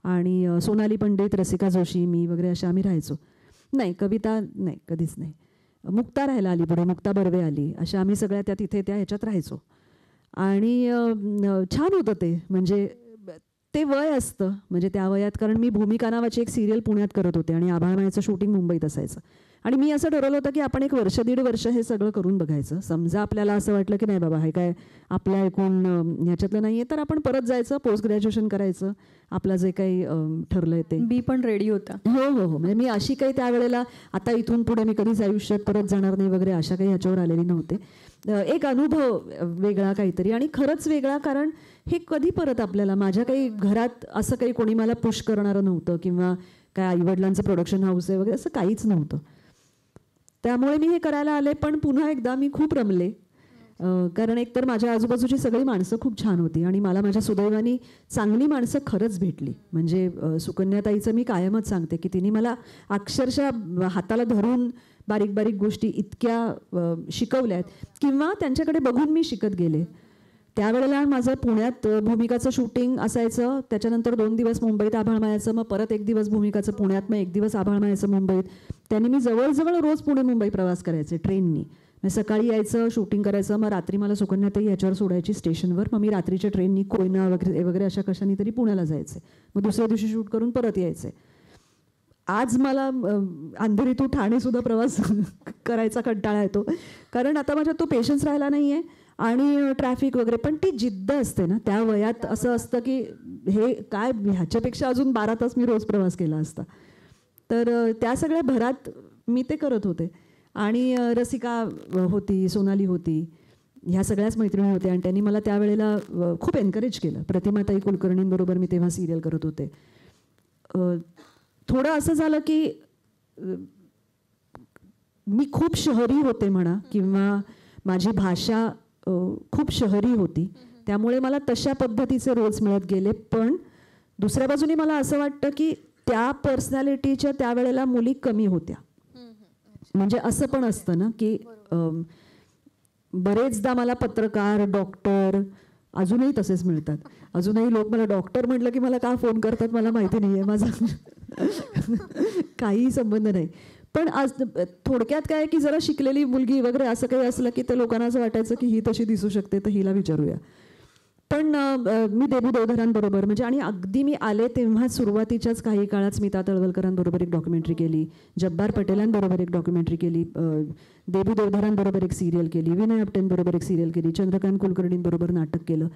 आणि सोनाली पंडित, रसिका जोशी, मी वगैरे अशा आम्ही राहायचो. नाही, कविता नाही, कधीच नाही. मुक्ता राहायला आली पुढे, मुक्ता बर्वे आली, अशा आम्ही सगळ्या त्या ह्याच्यात राहायचो. आणि छान होतं ते. म्हणजे ते वय असतं, म्हणजे त्या वयात, कारण मी भूमिका नावाची एक सिरियल पुण्यात करत होते आणि आभाळमायाचं शूटिंग मुंबईत असायचं. आणि मी असं ठरवलं होतं की आपण 1 वर्ष 1.5 वर्ष हे सगळं करून बघायचं. समजा आपल्याला असं वाटलं की नाही बाबा हे काय आपल्या ऐकून ह्याच्यातलं नाही आहे, तर आपण परत जायचं, पोस्ट ग्रॅज्युएशन करायचं, आपलं जे काही ठरलं आहे ते. बी पण रेडी होता. हो हो हो. म्हणजे मी अशी काही त्यावेळेला आता इथून पुढे मी कधीच आयुष्यात परत जाणार नाही वगैरे अशा काही ह्याच्यावर आलेली नव्हते. एक अनुभव वेगळा काहीतरी, आणि खरंच वेगळा, कारण हे कधी परत आपल्याला, माझ्या काही घरात असं काही कोणी मला पुश करणारं नव्हतं किंवा काय आईवडिलांचं प्रोडक्शन हाऊस आहे वगैरे असं काहीच नव्हतं. त्यामुळे मी हे करायला आले. पण पुन्हा एकदा मी खूप रमले, कारण एकतर माझ्या आजूबाजूची सगळी माणसं खूप छान होती आणि मला माझ्या सुदैवानी चांगली माणसं खरंच भेटली. म्हणजे सुकन्याताईचं मी कायमच सांगते की तिने मला अक्षरशः हाताला धरून बारीक बारीक गोष्टी इतक्या शिकवल्या आहेत किंवा त्यांच्याकडे बघून मी शिकत गेले. त्यावेळेला माझं पुण्यात भूमिकाचं शूटिंग असायचं, त्याच्यानंतर 2 दिवस मुंबईत आभाळमायाचं, मग परत 1 दिवस भूमिकाचं पुण्यात, मग 1 दिवस आभाळमायाचं मुंबईत. त्यांनी मी जवळजवळ रोज पुणे मुंबई प्रवास करायचे ट्रेननी. मग सकाळी यायचं, शूटिंग करायचं, मग रात्री मला सुकन्याताई ह्याच्यावर सोडायची स्टेशनवर, मग मी रात्रीच्या ट्रेननी कोयना वगैरे वगैरे अशा कशानी तरी पुण्याला जायचे, मग दुसऱ्या दिवशी शूट करून परत यायचे. आज मला अंधेरी टू ठाणेसुद्धा प्रवास करायचा कंटाळा येतो, कारण आता माझ्यात तो पेशन्स राहिला नाही आहे आणि ट्रॅफिक वगैरे. पण ती जिद्द असते ना त्या वयात, असं असतं की हे काय, ह्याच्यापेक्षा अजून 12 तास मी रोज प्रवास केला असता. तर त्या सगळ्या भरात मी ते करत होते. आणि रसिका होती, सोनाली होती, ह्या सगळ्याच मैत्रिणी होत्या आणि त्यांनी मला त्यावेळेला खूप एनकरेज केलं. प्रतिमाताई कुलकर्णींबरोबर मी तेव्हा सिरियल करत होते. थोडं असं झालं की मी खूप शहरी होते म्हणा, किंवा माझी भाषा खूप शहरी होती, त्यामुळे मला तशा पद्धतीचे रोल्स मिळत गेले. पण दुसऱ्या बाजूने मला असं वाटतं की त्या पर्सनॅलिटीच्या त्यावेळेला मुली कमी होत्या. म्हणजे असं पण असतं ना की बरेचदा मला पत्रकार, डॉक्टर अजूनही तसेच मिळतात. अजूनही लोक मला डॉक्टर म्हटलं की मला का फोन करतात मला माहिती नाही आहे, माझा काहीही संबंध नाही. पण आज थोडक्यात काय की जरा शिकलेली मुलगी वगैरे असं काही असलं की ते लोकांना असं वाटायचं की ही तशी दिसू शकते तर हिला विचारूया. पण मी देबू देवधरांबरोबर म्हणजे आणि अगदी मी आले तेव्हा सुरुवातीच्याच काही काळात स्मिता तळवलकरांबरोबर एक डॉक्युमेंटरी केली, जब्बार पटेलांबरोबर एक डॉक्युमेंटरी केली, देबू देवधरांबरोबर एक सिरियल केली, विनय आपटेंबरोबर एक सिरियल केली, चंद्रकांत कुलकर्णींबरोबर नाटक केलं.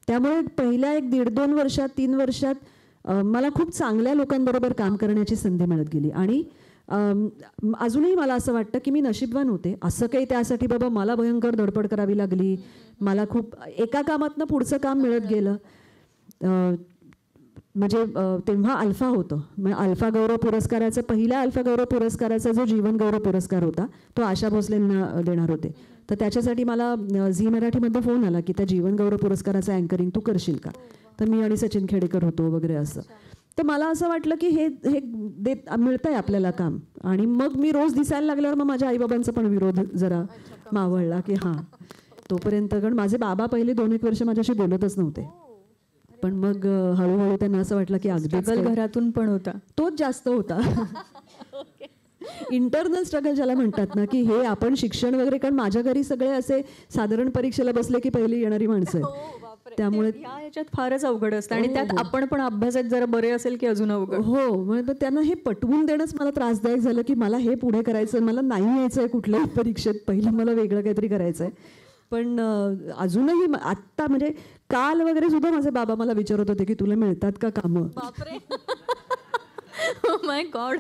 त्यामुळे पहिल्या 1.5-2 वर्षात 3 वर्षात मला खूप चांगल्या लोकांबरोबर काम करण्याची संधी मिळत गेली. आणि अजूनही मला असं वाटतं की मी नशीबवान होते. असं काही त्यासाठी बाबा मला भयंकर धडपड करावी लागली, मला खूप एका कामातनं पुढचं काम मिळत गेलं. म्हणजे तेव्हा अल्फा होतं, म्हणजे अल्फा गौरव पुरस्काराचा, पहिल्या अल्फा गौरव पुरस्काराचा जो जीवन गौरव पुरस्कार होता तो आशा भोसलेंना देणार होते. तर त्याच्यासाठी मला झी मराठीमध्ये फोन आला की त्या जीवन गौरव पुरस्काराचं अँकरिंग तू करशील का. तर मी आणि सचिन खेडेकर होतो वगैरे असं. तर मला असं वाटलं की हे हे मिळतं आहे आपल्याला काम. आणि मग मी रोज दिसायला लागल्यावर मग माझ्या आईबाबांचा पण विरोध जरा मावळला की हां तोपर्यंत, कारण माझे बाबा पहिले 2-1 वर्ष माझ्याशी बोलतच नव्हते. पण मग हळूहळू त्यांना असं वाटलं की अगदीच घरातून पण होता, तोच जास्त होता. इंटरनल स्ट्रगल ज्याला म्हणतात ना, की हे आपण शिक्षण वगैरे, कारण माझ्या घरी सगळे असे साधारण परीक्षेला बसले की पहिली येणारी माणसं आहेत. त्यामुळे याच्यात फारच अवघड असतं. आणि त्यात आपण पण अभ्यासात जरा बरे असेल की अजून अवघड. हो, म्हणजे त्यांना हे पटवून देणंच मला त्रासदायक झालं की मला हे पुढे करायचं, मला नाही यायचंय कुठल्याही परीक्षेत, पहिलं मला वेगळं काहीतरी करायचंय. पण अजूनही आत्ता म्हणजे काल वगैरे सुद्धा माझे बाबा मला विचारत होते की तुला मिळतात का कामं. माय गॉड,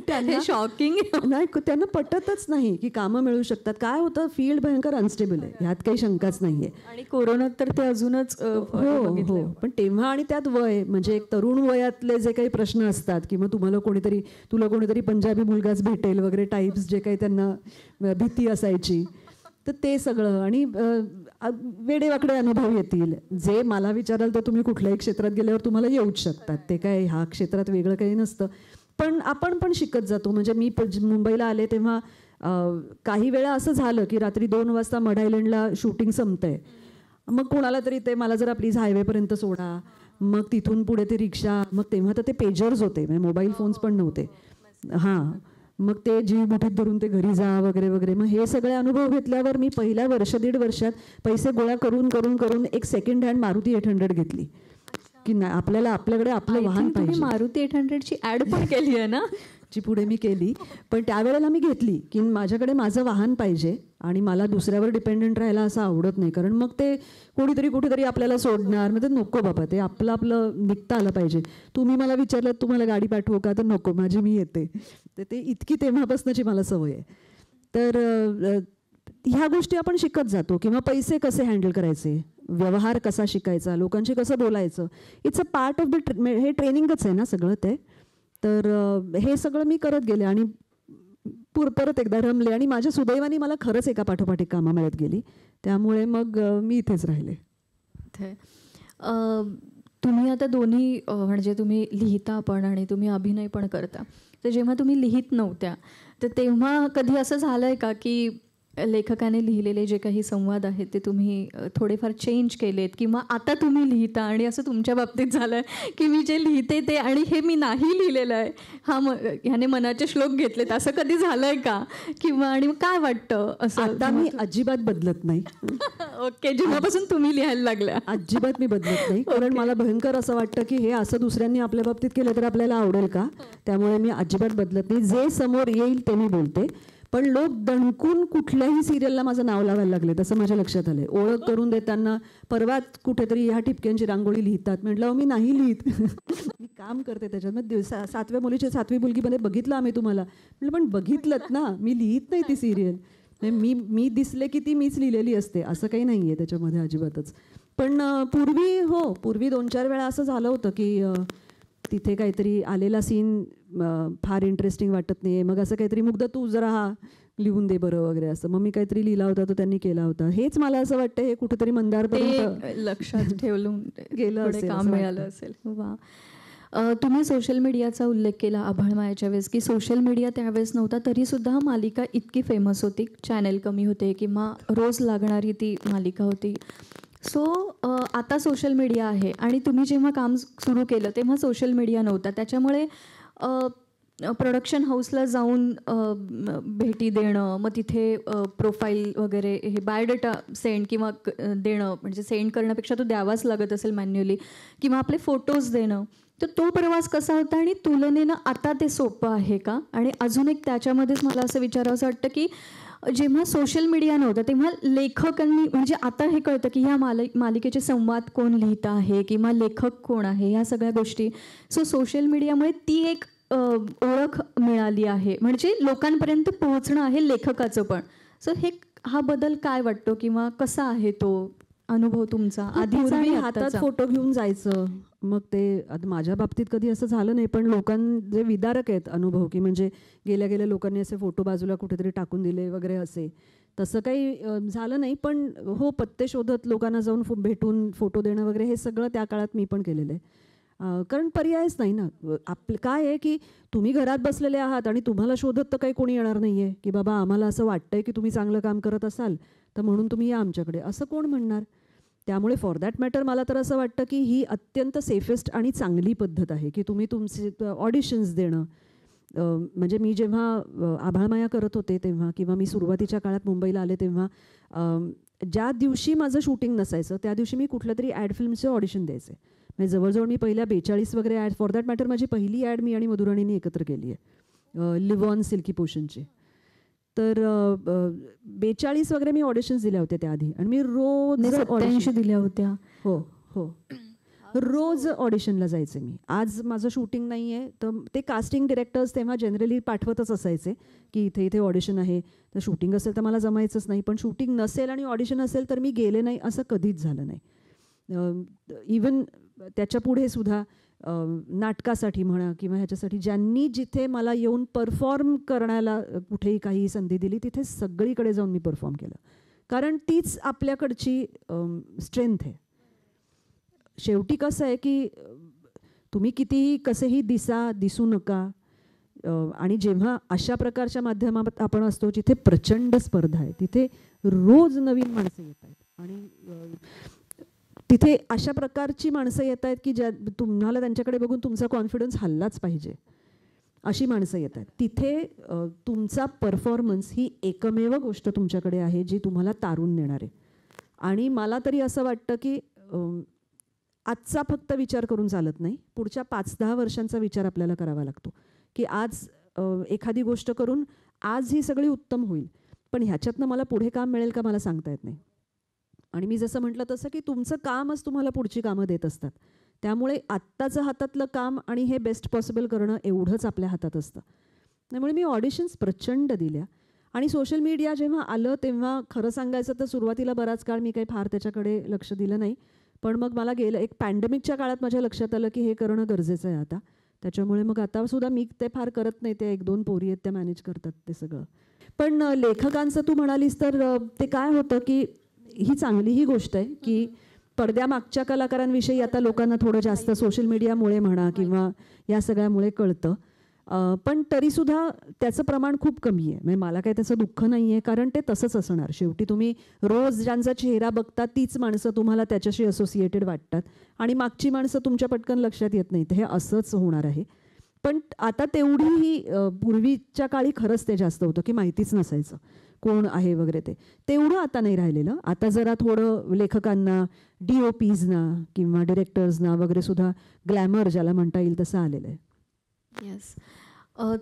त्यांना शॉकिंग नाही, त्यांना पटतच नाही की कामं मिळू शकतात. काय होतं, फील्ड भयंकर अनस्टेबल आहे, ह्यात काही शंकाच नाहीये. आणि कोरोनात तर ते अजूनच हो. पण तेव्हा आणि त्यात वय, म्हणजे एक तरुण वयातले जे काही प्रश्न असतात किंवा तुला कोणीतरी पंजाबी मुलगाच भेटेल वगैरे टाईप्स, जे काही त्यांना भीती असायची, तर ते सगळं. आणि वेडेवाकडे अनुभव येतील जे मला विचाराल तर तुम्ही कुठल्याही क्षेत्रात गेल्यावर तुम्हाला येऊच शकतात. ते काय ह्या क्षेत्रात वेगळं काही नसतं. पण आपण पण शिकत जातो. म्हणजे मी मुंबईला आले तेव्हा काही वेळा असं झालं की रात्री 2 वाजता मड आयलंडला शूटिंग संपतंय, मग कोणाला तरी ते मला जरा प्लीज हायवेपर्यंत सोडा, मग तिथून पुढे ते रिक्षा, मग तेव्हा तर ते पेजर्स होते, म्हणजे मोबाईल फोन्स पण नव्हते. हां, मग ते जीव मुठीत धरून ते घरी जा वगैरे वगैरे. मग हे सगळे अनुभव घेतल्यावर मी पहिल्या 1.5 वर्षात पैसे गोळा करून करून करून एक सेकंड हँड मारुती 800 घेतली की नाही, आपल्याकडे आपलं वाहन पाहिजे. मारुती 800ची ऍड पण केली आहे ना, जी पुढे मी केली. पण त्यावेळेला मी घेतली की माझ्याकडे माझं वाहन पाहिजे आणि मला दुसऱ्यावर डिपेंडंट राहायला असं आवडत नाही. कारण मग ते कोणीतरी कुठेतरी आपल्याला सोडणार, मग ते नको बाबा, ते आपलं निघता आलं पाहिजे. तुम्ही मला विचारलं तुम्हाला गाडी पाठवू का, तर नको, माझी मी येते. तर ते इतकी तेव्हापासूनची मला सवय आहे. तर ह्या गोष्टी आपण शिकत जातो. किंवा पैसे कसे हँडल करायचे, व्यवहार कसा शिकायचा, लोकांशी कसं बोलायचं, it's a part of the हे ट्रेनिंगच आहे ना सगळं ते. तर हे सगळं मी करत गेले आणि परत एकदा रमले. आणि माझ्या सुदैवाने मला खरंच एका पाठोपाठ एक कामं मिळत गेली, त्यामुळे मग मी इथेच राहिले. तुम्ही आता दोन्ही म्हणजे तुम्ही लिहिता पण आणि तुम्ही अभिनय पण करता. तर जेव्हा तुम्ही लिहित नव्हत्या तर तेव्हा कधी असं झालं आहे का की लेखकाने लिहिलेले जे काही संवाद आहेत ते तुम्ही थोडेफार चेंज केलेत, किंवा आता तुम्ही लिहिता आणि असं तुमच्या बाबतीत झालं आहे की मी जे लिहिते ते आणि हे मी नाही लिहिलेलं आहे, ह्याने मनाचे श्लोक घेतलेत, असं कधी झालं आहे का? किंवा आणि काय वाटतं असं? आता मी अजिबात बदलत नाही. ओके, जेव्हापासून तुम्ही लिहायला लागल्या अजिबात मी बदलत नाही. कारण मला भयंकर असं वाटतं की हे असं दुसऱ्यांनी आपल्या बाबतीत केलं तर आपल्याला आवडेल का, त्यामुळे मी अजिबात बदलत नाही. जे समोर येईल ते मी बोलते. पण लोक दणकून कुठल्याही सिरियलला माझं नाव लावायला लागले, तसं माझ्या लक्षात आलंय. ओळख करून देताना परवात कुठेतरी ह्या ठिपक्यांची रांगोळी लिहितात, म्हटलं मी नाही लिहित. मी काम करते त्याच्यात. मग 7व्या मुलीची 7वी मुलगीमध्ये बघितलं आम्ही तुम्हाला, म्हटलं पण बघितलंत ना, मी लिहित नाही ती सिरियल. मी दिसले की ती मीच लिहिलेली असते, असं काही नाही आहे त्याच्यामध्ये अजिबातच. पण पूर्वी 2-4 वेळा असं झालं होतं की तिथे काहीतरी आलेला सीन फार इंटरेस्टिंग वाटत नाही, मग असं काहीतरी मुग्धा तू जरा हा लिहून दे बरं वगैरे असं. मग मी काहीतरी लिहिला होता तो त्यांनी केला होता. हेच मला असं वाटतं हे कुठेतरी मंदारपर्यंत लक्षात ठेवून गेलं असेल, काम मिळालं असेल. वा. तुम्ही सोशल मीडियाचा उल्लेख केला आभाळमायाच्या वेळेस, की सोशल मीडिया त्यावेळेस नव्हता तरीसुद्धा मालिका इतकी फेमस होती, चॅनल कमी होते किंवा रोज लागणारी ती मालिका होती. सो आता सोशल मीडिया आहे आणि तुम्ही जेव्हा काम सुरू केलं तेव्हा सोशल मीडिया नव्हता, त्याच्यामुळे प्रोडक्शन हाऊसला जाऊन भेटी देणं, मग तिथे प्रोफाईल वगैरे हे बायोडेटा सेंड किंवा देणं, म्हणजे सेंड करण्यापेक्षा तो द्यावाच लागत असेल मॅन्युअली, किंवा आपले फोटोज देणं, तर तो प्रवास कसा होता आणि तुलनेनं आता ते सोपं आहे का? आणि अजून एक त्याच्यामध्येच मला असं विचारावंसं वाटतं की जेव्हा सोशल मीडिया नव्हता तेव्हा लेखकांनी, म्हणजे आता हे कळतं की ह्या मालिकेचे संवाद कोण लिहित आहे किंवा लेखक कोण आहे, ह्या सगळ्या गोष्टी. सो सोशल मीडियामुळे ती एक ओळख मिळाली आहे, म्हणजे लोकांपर्यंत पोहोचणं आहे लेखकाचं पण. सो हा बदल काय वाटतो किंवा कसा आहे तो अनुभव तुमचा आधीचा आणि हातात आत्ताचा? फोटो घेऊन जायचं, मग ते आता माझ्या बाबतीत कधी असं झालं नाही, पण जे विदारक आहेत अनुभव, की म्हणजे गेल्या गेल्या लोकांनी असे फोटो बाजूला कुठेतरी टाकून दिले वगैरे, असे तसं काही झालं नाही. पण हो, पत्ते शोधत लोकांना जाऊन भेटून फोटो देणं वगैरे हे सगळं त्या काळात मी पण केलेलं आहे. कारण पर्यायच नाही ना. आपलं काय आहे की तुम्ही घरात बसलेले आहात आणि तुम्हाला शोधत तर काही कोणी येणार नाही आहे, की बाबा आम्हाला असं वाटतंय की तुम्ही चांगलं काम करत असाल तर म्हणून तुम्ही या आमच्याकडे, असं कोण म्हणणार. त्यामुळे फॉर दॅट मॅटर मला तर असं वाटतं की ही अत्यंत सेफेस्ट आणि चांगली पद्धत आहे की तुम्ही तुमचे ऑडिशन्स देणं. म्हणजे मी जेव्हा आभाळमाया करत होते तेव्हा, किंवा मी सुरुवातीच्या काळात मुंबईला आले तेव्हा, ज्या दिवशी माझं शूटिंग नसायचं त्या दिवशी मी कुठल्या तरी ॲड फिल्मचे ऑडिशन द्यायचे. म्हणजे जवळजवळ मी पहिल्या 42 वगैरे ॲड, फॉर दॅट मॅटर माझी पहिली ॲड मी आणि मधुराणींनी एकत्र केली आहे, लिव्ह ऑन सिल्की पोशनची. तर 42 वगैरे मी ऑडिशन्स दिल्या होत्या त्याआधी, आणि मी रोज 87 दिल्या होत्या. हो हो, रोज ऑडिशनला जायचे मी. आज माझं शूटिंग नाही आहे तर ते कास्टिंग डिरेक्टर्स तेव्हा जनरली पाठवतच असायचे की इथे इथे ऑडिशन आहे. तर शूटिंग असेल तर मला जमायचंच नाही, पण शूटिंग नसेल आणि ऑडिशन असेल तर मी गेले नाही, असं कधीच झालं नाही. इवन त्याच्या पुढे सुद्धा नाटकासाठी म्हणा किंवा ह्याच्यासाठी ज्यांनी जिथे मला येऊन परफॉर्म करण्याला कुठेही काही संधी दिली तिथे सगळीकडे जाऊन मी परफॉर्म केलं, कारण तीच आपल्याकडची स्ट्रेंथ आहे. शेवटी कसं आहे की तुम्ही कितीही कसेही दिसू नका, आणि जेव्हा अशा प्रकारच्या माध्यमात आपण असतो जिथे प्रचंड स्पर्धा आहे, तिथे रोज नवीन माणसं येत आहेत आणि तिथे अशा प्रकारची माणसं येत आहेत की तुम्हाला त्यांच्याकडे बघून तुमचा कॉन्फिडन्स हल्लाच पाहिजे, अशी माणसं येत आहेत. तिथे तुमचा परफॉर्मन्स ही एकमेव गोष्ट तुमच्याकडे आहे जी तुम्हाला तारून नेणार आहे. आणि मला तरी असं वाटतं की आजचा फक्त विचार करून चालत नाही, पुढच्या 5-10 वर्षांचा विचार आपल्याला करावा लागतो की आज एखादी गोष्ट करून आज ही सगळी उत्तम होईल, पण ह्याच्यातनं मला पुढे काम मिळेल का मला सांगता येत नाही. आणि मी जसं म्हटलं तसं की तुमचं कामच तुम्हाला पुढची कामं देत असतात. त्यामुळे आत्ताचं हातातलं काम आणि हे बेस्ट पॉसिबल करणं एवढंच आपल्या हातात असतं. त्यामुळे मी ऑडिशन्स प्रचंड दिल्या. आणि सोशल मीडिया जेव्हा आलं तेव्हा खरं सांगायचं तर सुरुवातीला बराच काळ मी काही फार त्याच्याकडे लक्ष दिलं नाही, पण मग मला गेलं एक पॅन्डेमिकच्या काळात माझ्या लक्षात आलं की हे करणं गरजेचं आहे आता. त्याच्यामुळे मग आता सुद्धा मी ते फार करत नाही, ते 1-2 पोरी आहेत त्या मॅनेज करतात ते सगळं. पण लेखकांचं तू म्हणालीस तर ते काय होतं की ही चांगलीही गोष्ट आहे की पडद्यामागच्या कलाकारांविषयी आता लोकांना थोडं जास्त सोशल मीडियामुळे म्हणा किंवा या सगळ्यामुळे कळतं, पण तरीसुद्धा त्याचं प्रमाण खूप कमी आहे. म्हणजे मला काही त्याचं दुःख नाही आहे, कारण ते तसंच असणार. शेवटी तुम्ही रोज ज्यांचा चेहरा बघता तीच माणसं तुम्हाला त्याच्याशी असोसिएटेड वाटतात आणि मागची माणसं तुमच्या पटकन लक्षात येत नाहीत. हे असंच होणार आहे. पण आता तेवढीही पूर्वीच्या काळी खरंच ते जास्त होतं की माहितीच नसायचं कोण आहे वगैरे, तेवढं आता नाही राहिलेलं. आता जरा थोडं लेखकांना, DOPsना किंवा डिरेक्टर्सना वगैरे सुद्धा ग्लॅमर ज्याला म्हणता येईल तसं आलेलं आहे. येस.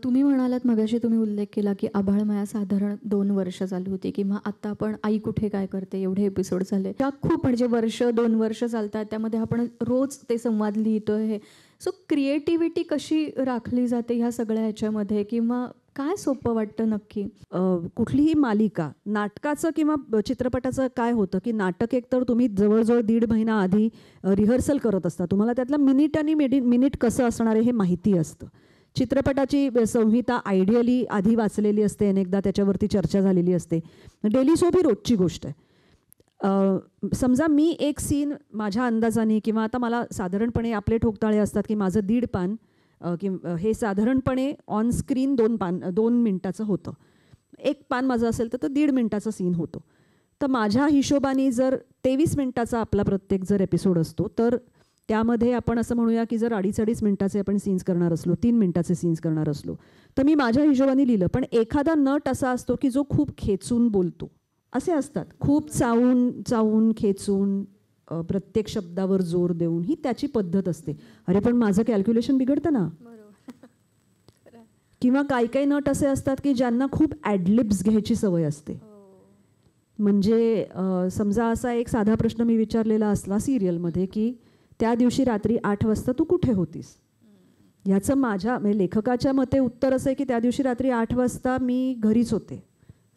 तुम्ही म्हणालात मगाशी, तुम्ही उल्लेख केला की आभाळमाया साधारण 2 वर्ष चालू होती, किंवा आता आपण आई कुठे काय करते एवढे एपिसोड झाले, त्या खूप म्हणजे 1-2 वर्ष चालतात, त्यामध्ये आपण रोज ते संवाद लिहितो आहे. सो क्रिएटिव्हिटी कशी राखली जाते ह्या सगळ्या ह्याच्यामध्ये, किंवा काय सोपं वाटतं नक्की? कुठलीही मालिका, नाटकाचं किंवा चित्रपटाचं काय होतं की नाटक एकतर तुम्ही जवळजवळ 1.5 महिना आधी रिहर्सल करत असता, तुम्हाला त्यातला मिनिट आणि मिनिट कसं असणार आहे हे माहिती असतं. चित्रपटाची संहिता आयडियली आधी वाचलेली असते, अनेकदा त्याच्यावरती चर्चा झालेली असते. डेली सोप ही रोजची गोष्ट आहे. समजा मी एक सीन माझ्या अंदाजाने, किंवा आता मला साधारणपणे आपले ठोकताळे असतात की माझं 1.5 पान हे साधारणपणे ऑन स्क्रीन 2 मिनिटाचं होतं. 1 पान माझं असेल तर 1.5 मिनिटाचा सीन होतो. तर माझ्या हिशोबाने जर 23 मिनिटाचा आपला प्रत्येक जर एपिसोड असतो तर त्यामध्ये आपण असं म्हणूया की जर 2.5 मिनिटाचे आपण सीन्स करणार असलो, 3 मिनिटाचे सीन्स करणार असलो, तर मी माझ्या हिशोबाने लिहिलं. पण एखादा नट असा असतो की जो खूप खेचून बोलतो. असे असतात खूप चावून खेचून प्रत्येक शब्दावर जोर देऊन, ही त्याची पद्धत असते. अरे पण माझं कॅल्क्युलेशन बिघडतं ना. किंवा काही नट असे असतात की ज्यांना खूप ॲडलिब्स घ्यायची सवय असते. म्हणजे समजा असा एक साधा प्रश्न मी विचारलेला असला सिरियलमध्ये की त्या दिवशी रात्री 8 वाजता तू कुठे होतीस. ह्याचं माझ्या म्हणजे लेखकाच्या मते उत्तर असं आहे की त्या दिवशी रात्री 8 वाजता मी घरीच होते,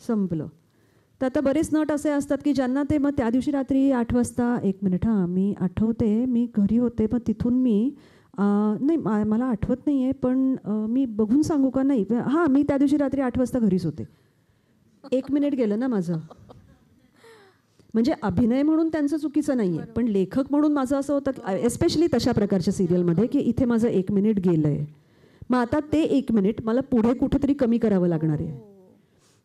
संपलं. तर आता बरेच नट असे असतात की ज्यांना ते मग त्या दिवशी रात्री 8 वाजता 1 मिनिट मी आठवते मी घरी होते, पण तिथून मी नाही मला आठवत नाही आहे, पण मी बघून सांगू का. नाही मी त्या दिवशी रात्री 8 वाजता घरीच होते. 1 मिनिट गेलं ना माझं. म्हणजे अभिनय म्हणून त्यांचं चुकीचं नाही आहे, पण लेखक म्हणून माझं असं होतं की एस्पेशली तशा प्रकारच्या सिरियलमध्ये की इथे माझं 1 मिनिट गेलं आहे. मग आता ते 1 मिनिट मला पुढे कुठेतरी कमी करावं लागणार आहे.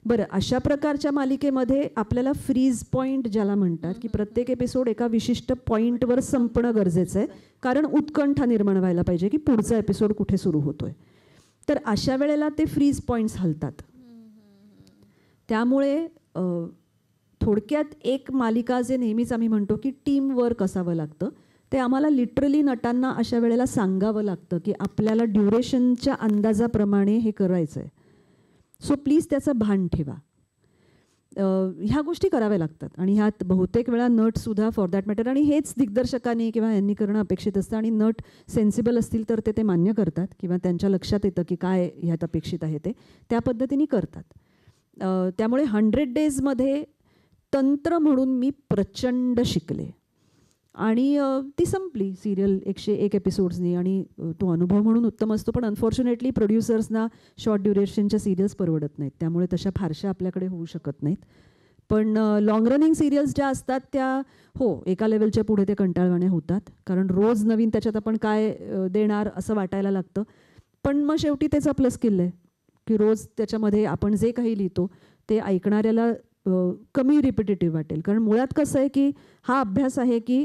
बरं, अशा प्रकारच्या मालिकेमध्ये आपल्याला फ्रीज पॉईंट ज्याला म्हणतात की प्रत्येक एपिसोड एका विशिष्ट पॉईंटवर संपणं गरजेचं आहे, कारण उत्कंठा निर्माण व्हायला पाहिजे की पुढचा एपिसोड कुठे सुरू होतोय. तर अशा वेळेला ते फ्रीज पॉईंट्स हलतात. त्यामुळे थोडक्यात एक मालिका जे नेहमीच आम्ही म्हणतो की टीम वर्क असावं लागतं, ते आम्हाला लिटरली नटांना अशा वेळेला सांगावं लागतं की आपल्याला ड्युरेशनच्या अंदाजाप्रमाणे हे करायचं आहे. सो प्लीज त्याचं भान ठेवा. ह्या गोष्टी कराव्या लागतात आणि ह्यात बहुतेक वेळा नटसुद्धा फॉर दॅट मॅटर, आणि हेच दिग्दर्शकांनी किंवा यांनी करणं अपेक्षित असतं. आणि नट सेन्सिबल असतील तर ते मान्य करतात किंवा त्यांच्या लक्षात येतं की काय ह्यात अपेक्षित आहे, ते त्या पद्धतीने करतात. त्यामुळे 100 डेजमध्ये तंत्र म्हणून मी प्रचंड शिकले आणि ती संपली सिरियल 101 एपिसोड्सनी, आणि तो अनुभव म्हणून उत्तम असतो. पण अनफॉर्च्युनेटली प्रोड्युसर्सना शॉर्ट ड्युरेशनच्या सिरियल्स परवडत नाहीत, त्यामुळे तशा फारशा आपल्याकडे होऊ शकत नाहीत. पण लाँग रनिंग सिरियल्स ज्या असतात त्या एका लेवलच्या पुढे ते कंटाळवाण्या होतात, कारण रोज नवीन त्याच्यात आपण काय देणार असं वाटायला लागतं. पण मग शेवटी तेच आपलं स्किल आहे की रोज त्याच्यामध्ये आपण जे काही लिहितो ते ऐकणाऱ्याला कमी रिपिटेटिव्ह वाटेल. कारण मुळात कसं आहे की हा अभ्यास आहे की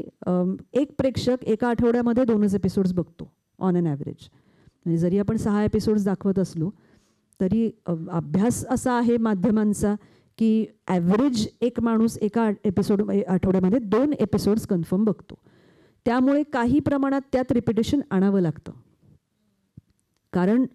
एक प्रेक्षक एका आठवड्यामध्ये 2च एपिसोड्स बघतो ऑन अन ॲव्हरेज. म्हणजे जरी आपण 6 एपिसोड्स दाखवत असलो तरी अभ्यास असा आहे माध्यमांचा की ॲव्हरेज एक माणूस एका आठवड्यामध्ये 2 एपिसोड्स कन्फर्म बघतो. त्यामुळे काही प्रमाणात त्यात रिपिटेशन आणावं लागतं. कारण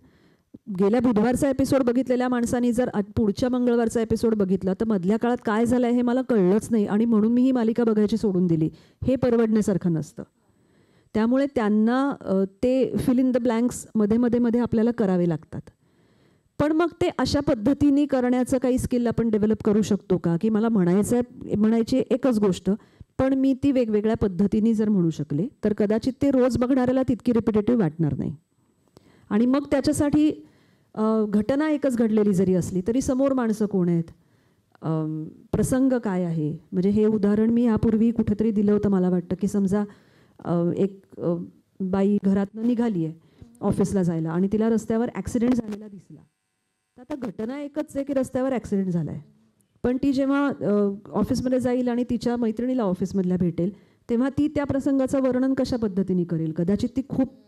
गेल्या बुधवारचा एपिसोड बघितलेल्या माणसांनी जर पुढच्या मंगळवारचा एपिसोड बघितला तर मधल्या काळात काय झालं आहे हे मला कळलंच नाही आणि म्हणून मी ही मालिका बघायची सोडून दिली, हे परवडण्यासारखं नसतं. त्यामुळे त्यांना ते फिल इन द ब्लँक्स मध्ये आपल्याला करावे लागतात. पण मग ते अशा पद्धतीने करण्याचं काही स्किल आपण डेव्हलप करू शकतो का, की मला म्हणायची एकच गोष्ट पण मी ती वेगवेगळ्या पद्धतीने जर म्हणू शकले तर कदाचित ते रोज बघणाऱ्याला तितकी रिपिटेटिव्ह वाटणार नाही. आणि मग त्याच्यासाठी घटना एकच घडलेली जरी असली तरी समोर माणसं कोण आहेत, प्रसंग काय आहे. म्हणजे हे उदाहरण मी यापूर्वी कुठेतरी दिलं होतं मला वाटतं, की समजा एक बाई घरातनं निघाली आहे ऑफिसला जायला आणि तिला रस्त्यावर ॲक्सिडेंट झालेला दिसला. तर आता घटना एकच आहे की रस्त्यावर ॲक्सिडेंट झाला आहे, पण ती जेव्हा ऑफिसमध्ये जाईल आणि तिच्या मैत्रिणीला ऑफिसमधल्या भेटेल तेव्हा ती त्या प्रसंगाचं वर्णन कशा पद्धतीने करेल. कदाचित ती खूप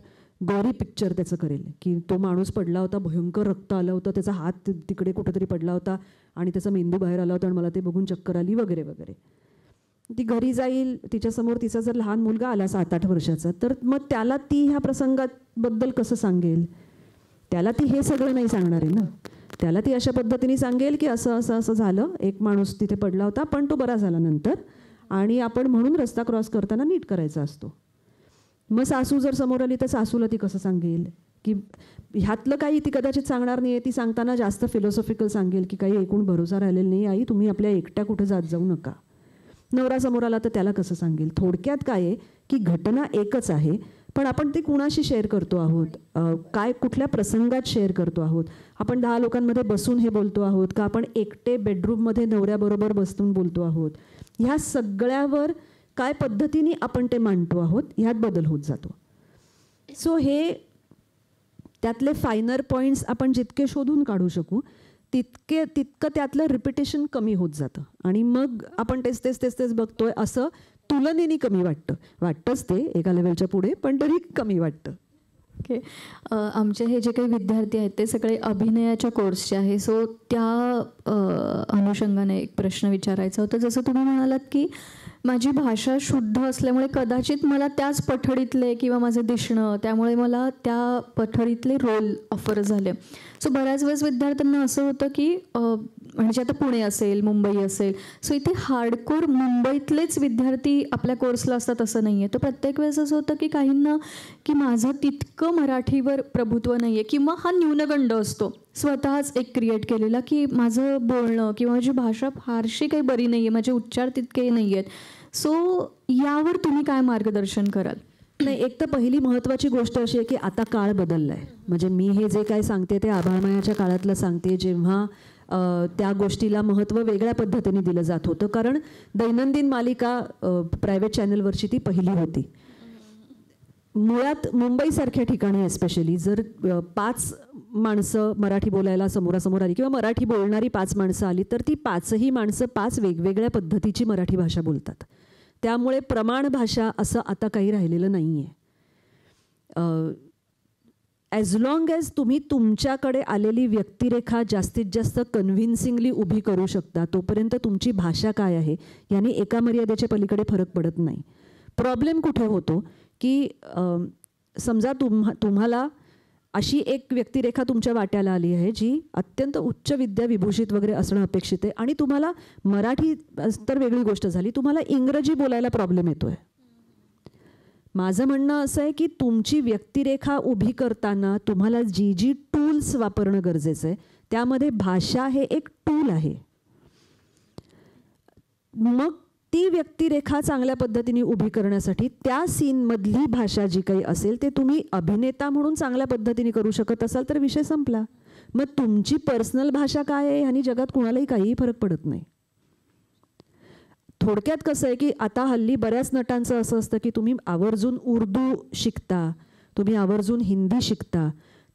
गौरी पिक्चर त्याचं करेल की तो माणूस पडला होता, भयंकर रक्त आलं होतं, त्याचा हात तिकडे कुठेतरी पडला होता आणि त्याचा मेंदू बाहेर आला होता आणि मला ते बघून चक्कर आली वगैरे वगैरे. ती घरी जाईल, तिच्यासमोर तिचा जर लहान मुलगा आला 7-8 वर्षाचा तर मग त्याला ती ह्या प्रसंगाबद्दल कसं सांगेल. त्याला ती हे सगळं नाही सांगणार आहे ना, त्याला ती अशा पद्धतीने सांगेल की असं असं असं झालं, एक माणूस तिथे पडला होता पण तो बरा झाला नंतर, आणि आपण म्हणून रस्ता क्रॉस करताना नीट करायचा असतो. मग सासू जर समोर आली तर सासूला ती कसं सांगेल, की ह्यातलं काही ती कदाचित सांगणार नाही आहे. ती सांगताना जास्त फिलॉसॉफिकल सांगेल की काही एकूण भरोसा राहिलेला नाही आई, तुम्ही आपल्या एकट्या कुठे जाऊ नका. नवरा समोर आला तर त्याला कसं सांगेल. थोडक्यात काय आहे की घटना एकच आहे पण आपण ती कुणाशी शेअर करतो आहोत, काय कुठल्या प्रसंगात शेअर करतो आहोत. आपण 10 लोकांमध्ये बसून हे बोलतो आहोत का आपण एकटे बेडरूममध्ये नवऱ्याबरोबर बसून बोलतो आहोत. ह्या सगळ्यावर काय पद्धतीने आपण ते मांडतो आहोत ह्यात बदल होत जातो. सो हे त्यातले फायनर पॉईंट्स आपण जितके शोधून काढू शकू तितकं त्यातलं रिपिटेशन कमी होत जातं आणि मग आपण तेच बघतोय असं तुलनेने कमी वाटतंच ते एका लेवलच्या पुढे, पण तरी कमी वाटतं. ओके. आमचे हे जे काही विद्यार्थी आहेत ते सगळे अभिनयाच्या कोर्सचे आहे. सो त्या अनुषंगाने एक प्रश्न विचारायचा होता. जसं तुम्ही म्हणालात की माझी भाषा शुद्ध असल्यामुळे कदाचित मला त्याच पठडीतले किंवा माझं दिसणं, त्यामुळे मला त्या पठडीतले रोल ऑफर झाले. सो बऱ्याच वेळेस विद्यार्थ्यांना असं होतं की म्हणजे आता पुणे असेल, मुंबई असेल, सो इथे हार्डकोर मुंबईतलेच विद्यार्थी आपल्या कोर्सला असतात असं नाही आहे. तर प्रत्येक वेळेस असं होतं की काहींना की माझं तितकं मराठीवर प्रभुत्व नाही आहे, किंवा हा न्यूनगंड असतो स्वतःच एक क्रिएट केलेला की माझं बोलणं किंवा माझी भाषा फारशी काही बरी नाही आहे, माझे उच्चार तितके नाही आहेत. सो यावर तुम्ही काय मार्गदर्शन कराल? नाही, एक तर पहिली महत्त्वाची गोष्ट अशी आहे की आता काळ बदलला आहे. म्हणजे मी हे जे काय सांगते ते आभाळमयाच्या काळातलं सांगते, जेव्हा त्या गोष्टीला महत्त्व वेगळ्या पद्धतीने दिलं जात होतं. कारण दैनंदिन मालिका प्रायव्हेट चॅनलवरची ती पहिली होती. मुळात मुंबईसारख्या ठिकाणी एस्पेशली जर 5 माणसं मराठी बोलायला समोरासमोर आली किंवा मराठी बोलणारी 5 माणसं आली, तर ती 5ही माणसं 5 वेगवेगळ्या पद्धतीची मराठी भाषा बोलतात. त्यामुळे प्रमाण भाषा असं आता काही राहिलेलं नाही आहे. ॲज लॉंग ॲज तुम्ही तुमच्याकडे आलेली व्यक्तिरेखा जास्तीत जास्त कन्व्हिन्सिंगली उभी करू शकता, तोपर्यंत तुमची भाषा काय आहे याने एका मर्यादेच्या पलीकडे फरक पडत नाही. प्रॉब्लेम कुठे होतो की समजा तुम्हाला अशी एक व्यक्तिरेखा तुमच्या वाट्याला आली आहे जी अत्यंत उच्च विद्या विभूषित वगैरे असणं अपेक्षित आहे, आणि तुम्हाला मराठी तर वेगळी गोष्ट झाली, तुम्हाला इंग्रजी बोलायला प्रॉब्लेम येतो आहे. माझं म्हणणं असं आहे की तुमची व्यक्तिरेखा उभी करताना तुम्हाला जी टूल्स वापरणं गरजेचं आहे, त्यामध्ये भाषा हे एक टूल आहे. मग ती व्यक्तिरेखा चांगल्या पद्धतीने उभी करण्यासाठी त्या सीनमधली भाषा जी काही असेल ते तुम्ही अभिनेता म्हणून चांगल्या पद्धतीने करू शकत असाल तर विषय संपला. मग तुमची पर्सनल भाषा काय आहे ह्यानी जगात कुणालाही काहीही फरक पडत नाही. थोडक्यात कसं आहे की आता हल्ली बऱ्याच नटांचं असं असतं की तुम्ही आवर्जून उर्दू शिकता, तुम्ही आवर्जून हिंदी शिकता,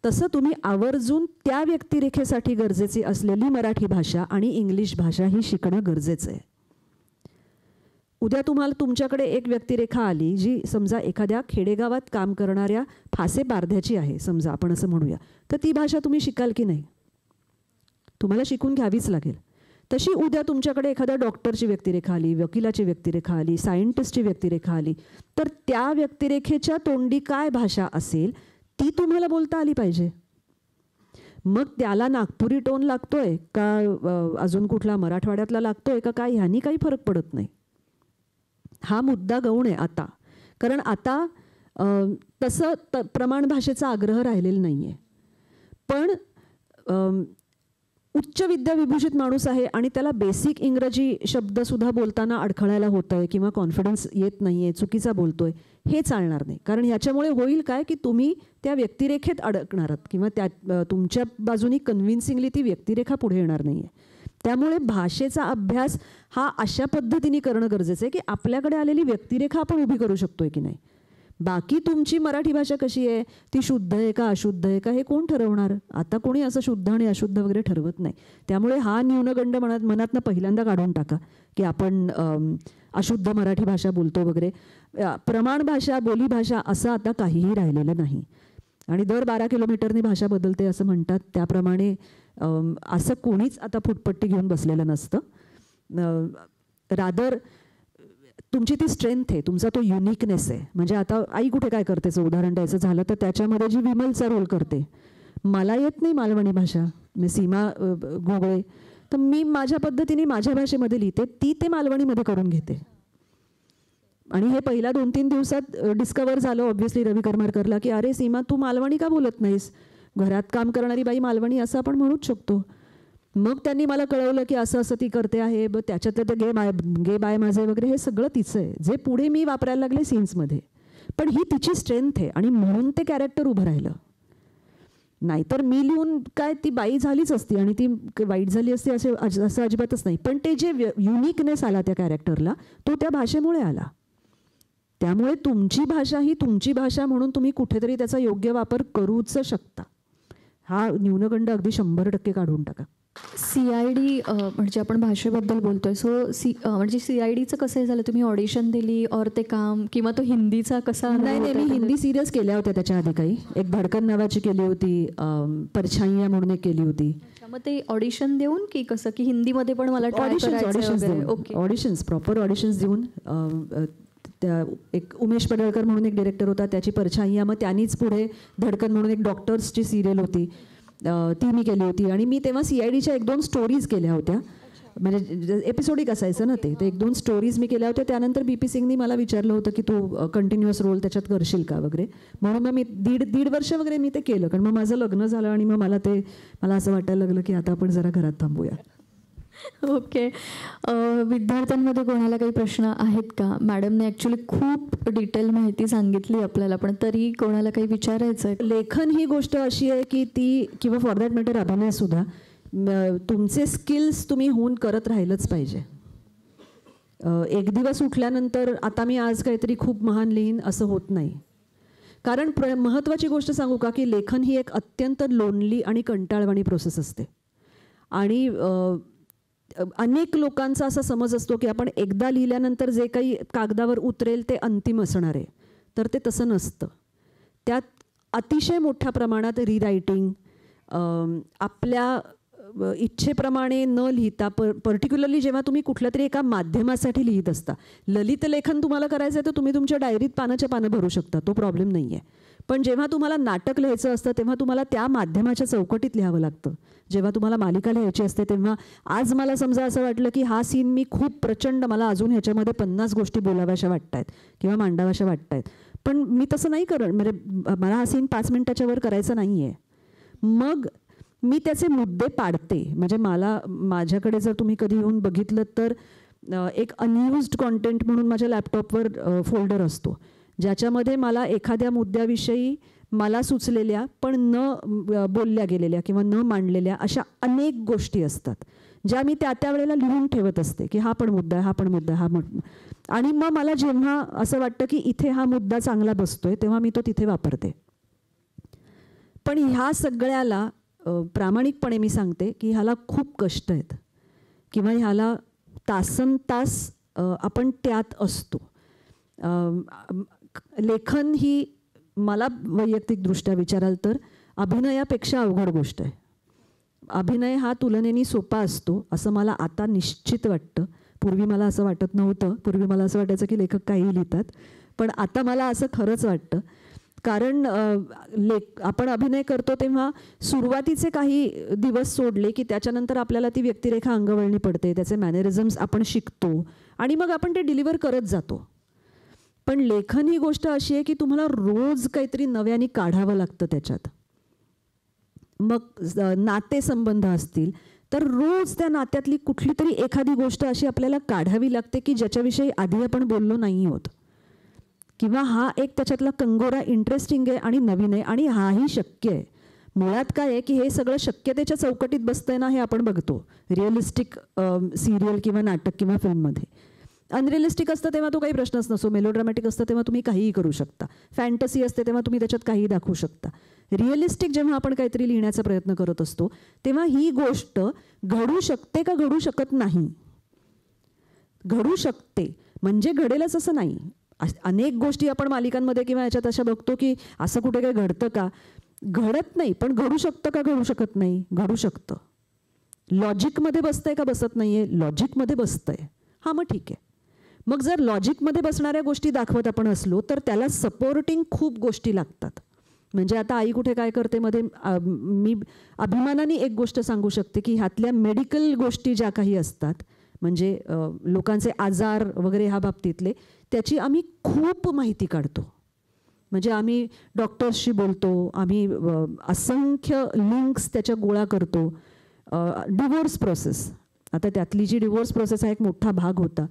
तसं तुम्ही आवर्जून त्या व्यक्तिरेखेसाठी गरजेची असलेली मराठी भाषा आणि इंग्लिश भाषा ही शिकणं गरजेचं आहे. उद्या तुम्हाला तुमच्याकडे एक व्यक्तिरेखा आली जी समजा एखाद्या खेडेगावात काम करणाऱ्या फासे बारध्याची आहे समजा, आपण असं म्हणूया, तर ती भाषा तुम्ही शिकाल की नाही? तुम्हाला शिकून घ्यावीच लागेल. तशी उद्या तुमच्याकडे एखाद्या डॉक्टरची व्यक्तिरेखा आली, वकिलाची व्यक्तिरेखा आली, सायंटिस्टची व्यक्तिरेखा आली, तर त्या व्यक्तिरेखेच्या तोंडी काय भाषा असेल ती तुम्हाला बोलता आली पाहिजे. मग त्याला नागपुरी टोन लागतोय का अजून कुठला मराठवाड्यातला लागतोय का काय, ह्यानी काही फरक पडत नाही. हा मुद्दा गौण आहे आता, कारण आता तसं प्रमाण भाषेचा आग्रह राहिलेला नाही आहे. पण उच्च विद्या विभूषित माणूस आहे आणि त्याला बेसिक इंग्रजी शब्दसुद्धा बोलताना अडखळायला होत आहे किंवा कॉन्फिडन्स येत नाही आहे, चुकीचा बोलतोय, हे चालणार नाही. कारण ह्याच्यामुळे होईल काय की तुम्ही त्या व्यक्तिरेखेत अडकणार आहात किंवा त्या तुमच्या बाजूनी कन्व्हिन्सिंगली ती व्यक्तिरेखा पुढे येणार नाही आहे. त्यामुळे भाषेचा अभ्यास हा अशा पद्धतीने करणं गरजेचं आहे की आपल्याकडे आलेली व्यक्तिरेखा आपण उभी करू शकतोय की नाही. बाकी तुमची मराठी भाषा कशी आहे, ती शुद्ध आहे का अशुद्ध आहे का हे कोण ठरवणार? आता कोणी असं शुद्ध आणि अशुद्ध वगैरे ठरवत नाही. त्यामुळे हा न्यूनगंड मनातनं पहिल्यांदा काढून टाका की आपण अशुद्ध मराठी भाषा बोलतो वगैरे. प्रमाण भाषा, बोलीभाषा असं आता काहीही राहिलेलं नाही. आणि दर 12 किलोमीटरनी भाषा बदलते असं म्हणतात, त्याप्रमाणे असं कोणीच आता फुटपट्टी घेऊन बसलेलं नसतं. रादर तुमची ती स्ट्रेंथ आहे, तुमचा तो युनिकनेस आहे. म्हणजे आता आई कुठे काय करतेचं उदाहरण द्यायचं झालं तर त्याच्यामध्ये जी विमलचा रोल करते, मला येत नाही मालवणी भाषा, मी सीमा घोगळे, तर मी माझ्या पद्धतीने माझ्या भाषेमध्ये लिहिते, ती ते मालवणीमध्ये करून घेते. आणि हे पहिल्या 2-3 दिवसात डिस्कवर झालं ऑब्व्हियसली रवी करमरकरला की अरे सीमा तू मालवणी का बोलत नाहीस, घरात काम करणारी बाई मालवणी असं आपण म्हणूच शकतो. मग त्यांनी मला कळवलं की असं असं ती करते आहे, त्याच्यातलं ते गे बाय माझे वगैरे हे सगळं तिचं आहे, जे पुढे मी वापरायला लागले सीन्समध्ये. पण ही तिची स्ट्रेंथ आहे आणि म्हणून ते कॅरेक्टर उभं राहिलं. नाहीतर मी लिहून काय ती बाई झालीच असती आणि ती वाईट झाली असती असं अजिबातच नाही. पण ते जे युनिकनेस आला त्या कॅरेक्टरला तो त्या भाषेमुळे आला. त्यामुळे तुमची भाषा ही तुमची भाषा म्हणून तुम्ही कुठेतरी त्याचा योग्य वापर करूच शकता. हा न्यूनगंड अगदी 100% काढून टाका. CID म्हणजे आपण भाषेबद्दल बोलतोय, सो म्हणजे CIDचं कसं झालं, तुम्ही ऑडिशन दिली और ते काम, किंवा तो हिंदीचा कसा अनुभव नाही, होता? मी हिंदी सिरियल्स केल्या होत्या त्याच्या आधी काही. एक धडकन नावाची केली होती, परछाईया म्हणून एक केली होती. मग ते ऑडिशन देऊन की कसं, की हिंदीमध्ये पण मला ट्राय ऑडिशन्स करायचं? देऊन, ओके. ऑडिशन्स, प्रॉपर ऑडिशन्स देऊन. त्या एक उमेश पडळकर म्हणून एक डिरेक्टर होता, त्याची परछाईया. मग त्यांनीच पुढे धडकन म्हणून एक डॉक्टर्सची सिरियल होती, ती मी केली होती. आणि मी तेव्हा CIDच्या 1-2 स्टोरीज केल्या होत्या. म्हणजे एपिसोडिक असायचं ना ते 1-2 स्टोरीज मी केल्या होत्या. त्यानंतर BP सिंगनी मला विचारलं होतं की तू कंटिन्युअस रोल त्याच्यात करशील का वगैरे, म्हणून मग मी दीड वर्ष वगैरे मी ते केलं. कारण मग माझं लग्न झालं आणि मग मला असं वाटायला लागलं की आता आपण जरा घरात थांबूया. ओके. विद्यार्थ्यांमध्ये कोणाला काही प्रश्न आहेत का? मॅडमने ॲक्च्युली खूप डिटेल माहिती सांगितली आपल्याला, पण तरी कोणाला काही विचारायचं आहे? लेखन ही गोष्ट अशी आहे की ती, किंवा फॉर दॅट मॅटर अभिनयसुद्धा, तुमचे स्किल्स तुम्ही होऊन करत राहिलंच पाहिजे. एक दिवस उठल्यानंतर आता मी आज काहीतरी खूप महान लिहीन असं होत नाही. कारण महत्त्वाची गोष्ट सांगू का, की लेखन ही एक अत्यंत लोनली आणि कंटाळवाणी प्रोसेस असते. आणि अनेक लोकांचा असा समज असतो की आपण एकदा लिहिल्यानंतर जे काही कागदावर उतरेल ते अंतिम असणार आहे, तर ते तसं नसतं. त्यात अतिशय मोठ्या प्रमाणात रिरायटिंग, आपल्या इच्छेप्रमाणे न लिहिता, पर्टिक्युलरली जेव्हा तुम्ही कुठल्या तरी एका माध्यमासाठी लिहित असता. ललित लेखन तुम्हाला करायचं आहे तर तुम्ही तुमच्या डायरीत पानाच्या पानं भरू शकता, तो प्रॉब्लेम नाही आहे. पण जेव्हा तुम्हाला नाटक लिहायचं असतं तेव्हा तुम्हाला त्या माध्यमाच्या चौकटीत लिहावं लागतं. जेव्हा तुम्हाला मालिका लिहायची असते तेव्हा, आज मला समजा असं वाटलं की हा सीन मी खूप प्रचंड, मला अजून ह्याच्यामध्ये 50 गोष्टी बोलाव्याशा वाटत आहेत किंवा मांडाव्याशा वाटत आहेत, पण मी तसं नाही करत. म्हणजे मला हा सीन 5 मिनिटाच्या वर करायचा नाही आहे. मग मी त्याचे मुद्दे पाडते. म्हणजे माझ्याकडे जर तुम्ही कधी येऊन बघितलं तर एक अनयुज्ड कॉन्टेंट म्हणून माझ्या लॅपटॉपवर फोल्डर असतो, ज्याच्यामध्ये मला एखाद्या मुद्द्याविषयी मला सुचलेल्या पण न बोलल्या गेलेल्या किंवा न मांडलेल्या अशा अनेक गोष्टी असतात, ज्या मी त्या वेळेला लिहून ठेवत असते की हा पण मुद्दा आहे, हा पण मुद्दा, हा मुद्दा. आणि मग मला जेव्हा असं वाटतं की इथे हा मुद्दा चांगला बसतोय तेव्हा मी तो तिथे वापरते. पण ह्या सगळ्याला प्रामाणिकपणे मी सांगते की ह्याला खूप कष्ट आहेत, किंवा ह्याला तासनतास आपण त्यात असतो. लेखन ही, मला वैयक्तिकदृष्ट्या विचाराल तर, अभिनयापेक्षा अवघड गोष्ट आहे. अभिनय हा तुलनेने सोपा असतो असं मला आता निश्चित वाटतं. पूर्वी मला असं वाटत नव्हतं. पूर्वी मला असं वाटायचं की लेखक काहीही लिहितात, पण आता मला असं खरंच वाटतं. कारण आपण अभिनय करतो तेव्हा सुरुवातीचे काही दिवस सोडले की त्याच्यानंतर आपल्याला ती व्यक्तिरेखा अंगवळणी पडते, त्याचे मॅनरिझम्स आपण शिकतो आणि मग आपण ते डिलिव्हर करत जातो. पण लेखन ही गोष्ट अशी आहे की तुम्हाला रोज काहीतरी नव्याने काढावं लागतं त्याच्यात. मग नातेसंबंध असतील तर रोज त्या नात्यातली कुठली तरी एखादी गोष्ट अशी आपल्याला काढावी लागते की ज्याच्याविषयी आधी आपण बोललो नाही होत, किंवा हा एक त्याच्यातला कंगोरा इंटरेस्टिंग आहे आणि नवीन आहे आणि हाही शक्य आहे. मुळात काय आहे की हे सगळं शक्यतेच्या चौकटीत बसतंय ना, हे आपण बघतो रिअलिस्टिक सिरियल किंवा नाटक किंवा फिल्ममध्ये. अनरिअलिस्टिक असतं तेव्हा तो काही प्रश्नच नसतो. मेलोड्रामॅटिक असतं तेव्हा तुम्ही काहीही करू शकता. फॅन्टसी असते तेव्हा तुम्ही त्याच्यात काहीही दाखवू शकता. रिअलिस्टिक जेव्हा आपण काहीतरी लिहिण्याचा प्रयत्न करत असतो तेव्हा ही गोष्ट घडू शकते का घडू शकत नाही? घडू शकते, म्हणजे घडेलच असं नाही. अनेक गोष्टी आपण मालिकांमध्ये किंवा याच्यात अशा बघतो की असं कुठे काही घडतं का? घडत नाही, पण घडू शकतं का घडू शकत नाही? घडू शकतं. लॉजिकमध्ये बसतंय का बसत नाही आहे? लॉजिकमध्ये बसतंय. हां, मग ठीक आहे. मग जर लॉजिकमध्ये बसणाऱ्या गोष्टी दाखवत आपण असलो तर त्याला सपोर्टिंग खूप गोष्टी लागतात. म्हणजे आता आई कुठे काय करते मध्ये मी अभिमानाने एक गोष्ट सांगू शकते की ह्यातल्या मेडिकल गोष्टी ज्या काही असतात, म्हणजे लोकांचे आजार वगैरे ह्या बाबतीतले, त्याची आम्ही खूप माहिती काढतो. म्हणजे आम्ही डॉक्टर्सशी बोलतो, आम्ही असंख्य लिंक्स त्याच्या गोळा करतो. डिवोर्स प्रोसेस, आता त्यातली जी डिवोर्स प्रोसेस हा एक मोठा भाग होता.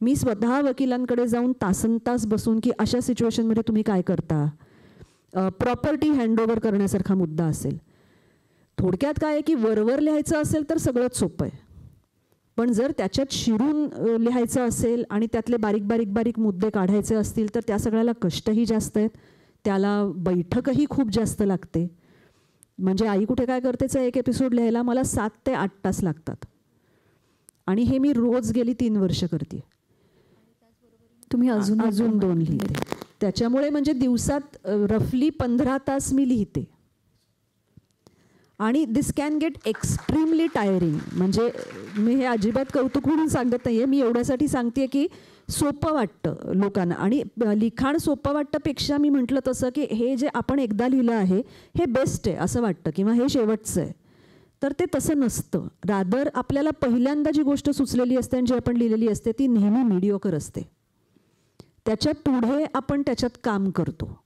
मी स्वतः वकिलांकडे जाऊन तासनतास बसून की अशा सिच्युएशनमध्ये तुम्ही काय करता. प्रॉपर्टी हँडओव्हर करण्यासारखा मुद्दा असेल. थोडक्यात काय आहे की वरवर लिहायचं असेल तर सगळंच सोपं आहे, पण जर त्याच्यात शिरून लिहायचं असेल आणि त्यातले बारीक बारीक बारीक मुद्दे काढायचे असतील तर त्या सगळ्याला कष्टही जास्त आहेत, त्याला बैठकही खूप जास्त लागते. म्हणजे आई कुठे काय करतेचा एक एपिसोड लिहायला मला 7 ते 8 तास लागतात आणि हे मी रोज गेली 3 वर्ष करते. तुम्ही अजून 2 लिहिते. त्याच्यामुळे म्हणजे दिवसात रफली 15 तास मी लिहिते. आणि दिस कॅन गेट एक्स्ट्रीमली टायरिंग. म्हणजे मी हे अजिबात कौतुक म्हणून सांगत नाही आहे, मी एवढ्यासाठी सांगते की सोपं वाटतं लोकांना. आणि लिखाण सोपं वाटतं मी म्हटलं तसं की हे जे आपण एकदा लिहिलं आहे हे बेस्ट आहे असं वाटतं किंवा हे शेवटचं आहे. तर ते तसं नसतं. रादर आपल्याला पहिल्यांदा जी गोष्ट सुचलेली असते आणि जी आपण लिहिलेली असते ती नेहमी मीडिओकर असते. त्याच्या पुढे आपण त्याच्यात काम करतो.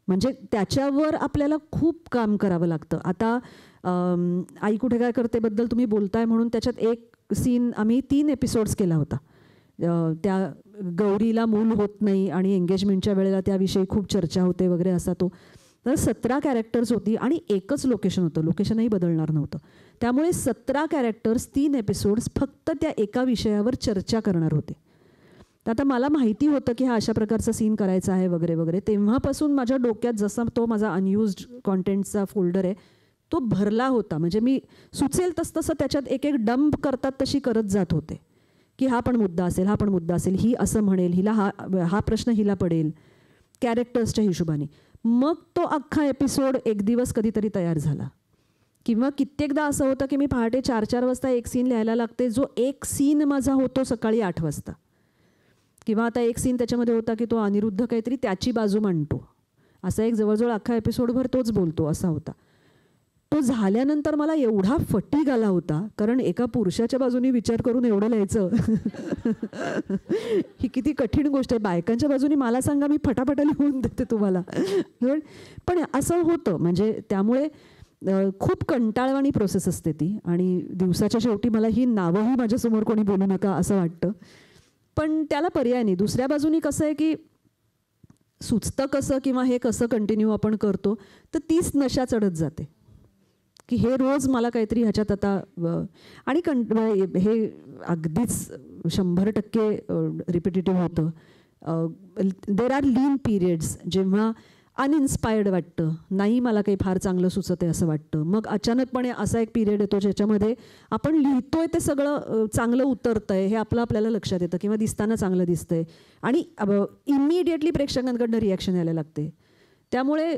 म्हणजे त्याच्यावर आपल्याला खूप काम करावं लागतं. आता आई कुठे काय करते बद्दल तुम्ही बोलताय म्हणून त्याच्यात एक सीन आम्ही 3 एपिसोड्स केला होता. त्या गौरीला मूल होत नाही आणि एंगेजमेंटच्या वेळेला त्याविषयी खूप चर्चा होते वगैरे असा तो. तर 17 कॅरेक्टर्स होती आणि एकच लोकेशन होतं, लोकेशनही बदलणार नव्हतं. त्यामुळे 17 कॅरेक्टर्स 3 एपिसोड्स फक्त त्या एका विषयावर चर्चा करणार होते. तर आता मला माहिती होतं की हा अशा प्रकारचा सीन करायचा आहे वगैरे वगैरे. तेव्हापासून माझ्या डोक्यात जसा तो माझा अनयुज्ड कॉन्टेंटचा फोल्डर आहे तो भरला होता. म्हणजे मी सुचेल तसं त्याच्यात एक एक डंप करतात तशी करत जात होते की हा पण मुद्दा असेल, हा पण मुद्दा असेल, ही असं म्हणेल, हिला हा प्रश्न हिला पडेल कॅरेक्टर्सच्या हिशोबाने. मग तो अख्खा एपिसोड एक दिवस कधीतरी तयार झाला. किंवा कित्येकदा असं होतं की मी पहाटे 4-4 वाजता एक सीन लिहायला लागते, जो एक सीन माझा होतो सकाळी 8 वाजता. किंवा आता एक सीन त्याच्यामध्ये होता की तो अनिरुद्ध काहीतरी त्याची बाजू मांडतो, असा एक जवळजवळ अख्खा एपिसोडभर तोच बोलतो असा होता. तो झाल्यानंतर मला एवढा फटीग आला होता, कारण एका पुरुषाच्या बाजूने विचार करून एवढं लिहायचं ही किती कठीण गोष्ट आहे. बायकांच्या बाजूने मला सांगा, मी फटाफटा लिहून देते तुम्हाला. पण असं होतं. म्हणजे त्यामुळे खूप कंटाळवाणी प्रोसेस असते ती. आणि दिवसाच्या शेवटी मला ही नावंही माझ्यासमोर कोणी बोलू नका असं वाटतं. पण त्याला पर्याय नाही. दुसऱ्या बाजूनी कसं आहे की सुचतं कसं किंवा हे कसं कंटिन्यू आपण करतो, तर तीच नशा चढत जाते की हे रोज मला काहीतरी ह्याच्यात आता. आणि हे अगदीच 100% रिपिटेटिव्ह होतं. देर आर लीन पिरियड्स जेव्हा अनइन्स्पायर्ड वाटतं, नाही मला काही फार चांगलं सुचत आहे असं वाटतं. मग अचानकपणे असा एक पिरियड येतो ज्याच्यामध्ये आपण लिहितोय ते सगळं चांगलं उतरतं आहे हे आपल्याला लक्षात येतं किंवा दिसताना चांगलं दिसतंय आणि इमिडिएटली प्रेक्षकांकडनं रिॲक्शन यायला लागते. त्यामुळे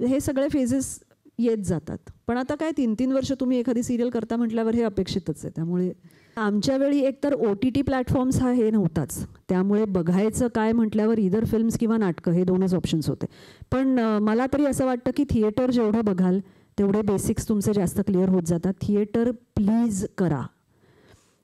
हे सगळे फेजेस येत जातात. पण आता काय 3-3 वर्ष तुम्ही एखादी सिरियल करता म्हटल्यावर हे अपेक्षितच आहे. त्यामुळे आमच्या वेळी एकतर OTT प्लॅटफॉर्म्स हे नव्हताच. त्यामुळे बघायचं काय म्हटल्यावर इदर फिल्म्स किंवा नाटकं हे 2च ऑप्शन्स होते. पण मला तरी असं वाटतं की थिएटर जेवढं बघाल तेवढे बेसिक्स तुमचे जास्त क्लिअर होत जातात. थिएटर प्लीज करा.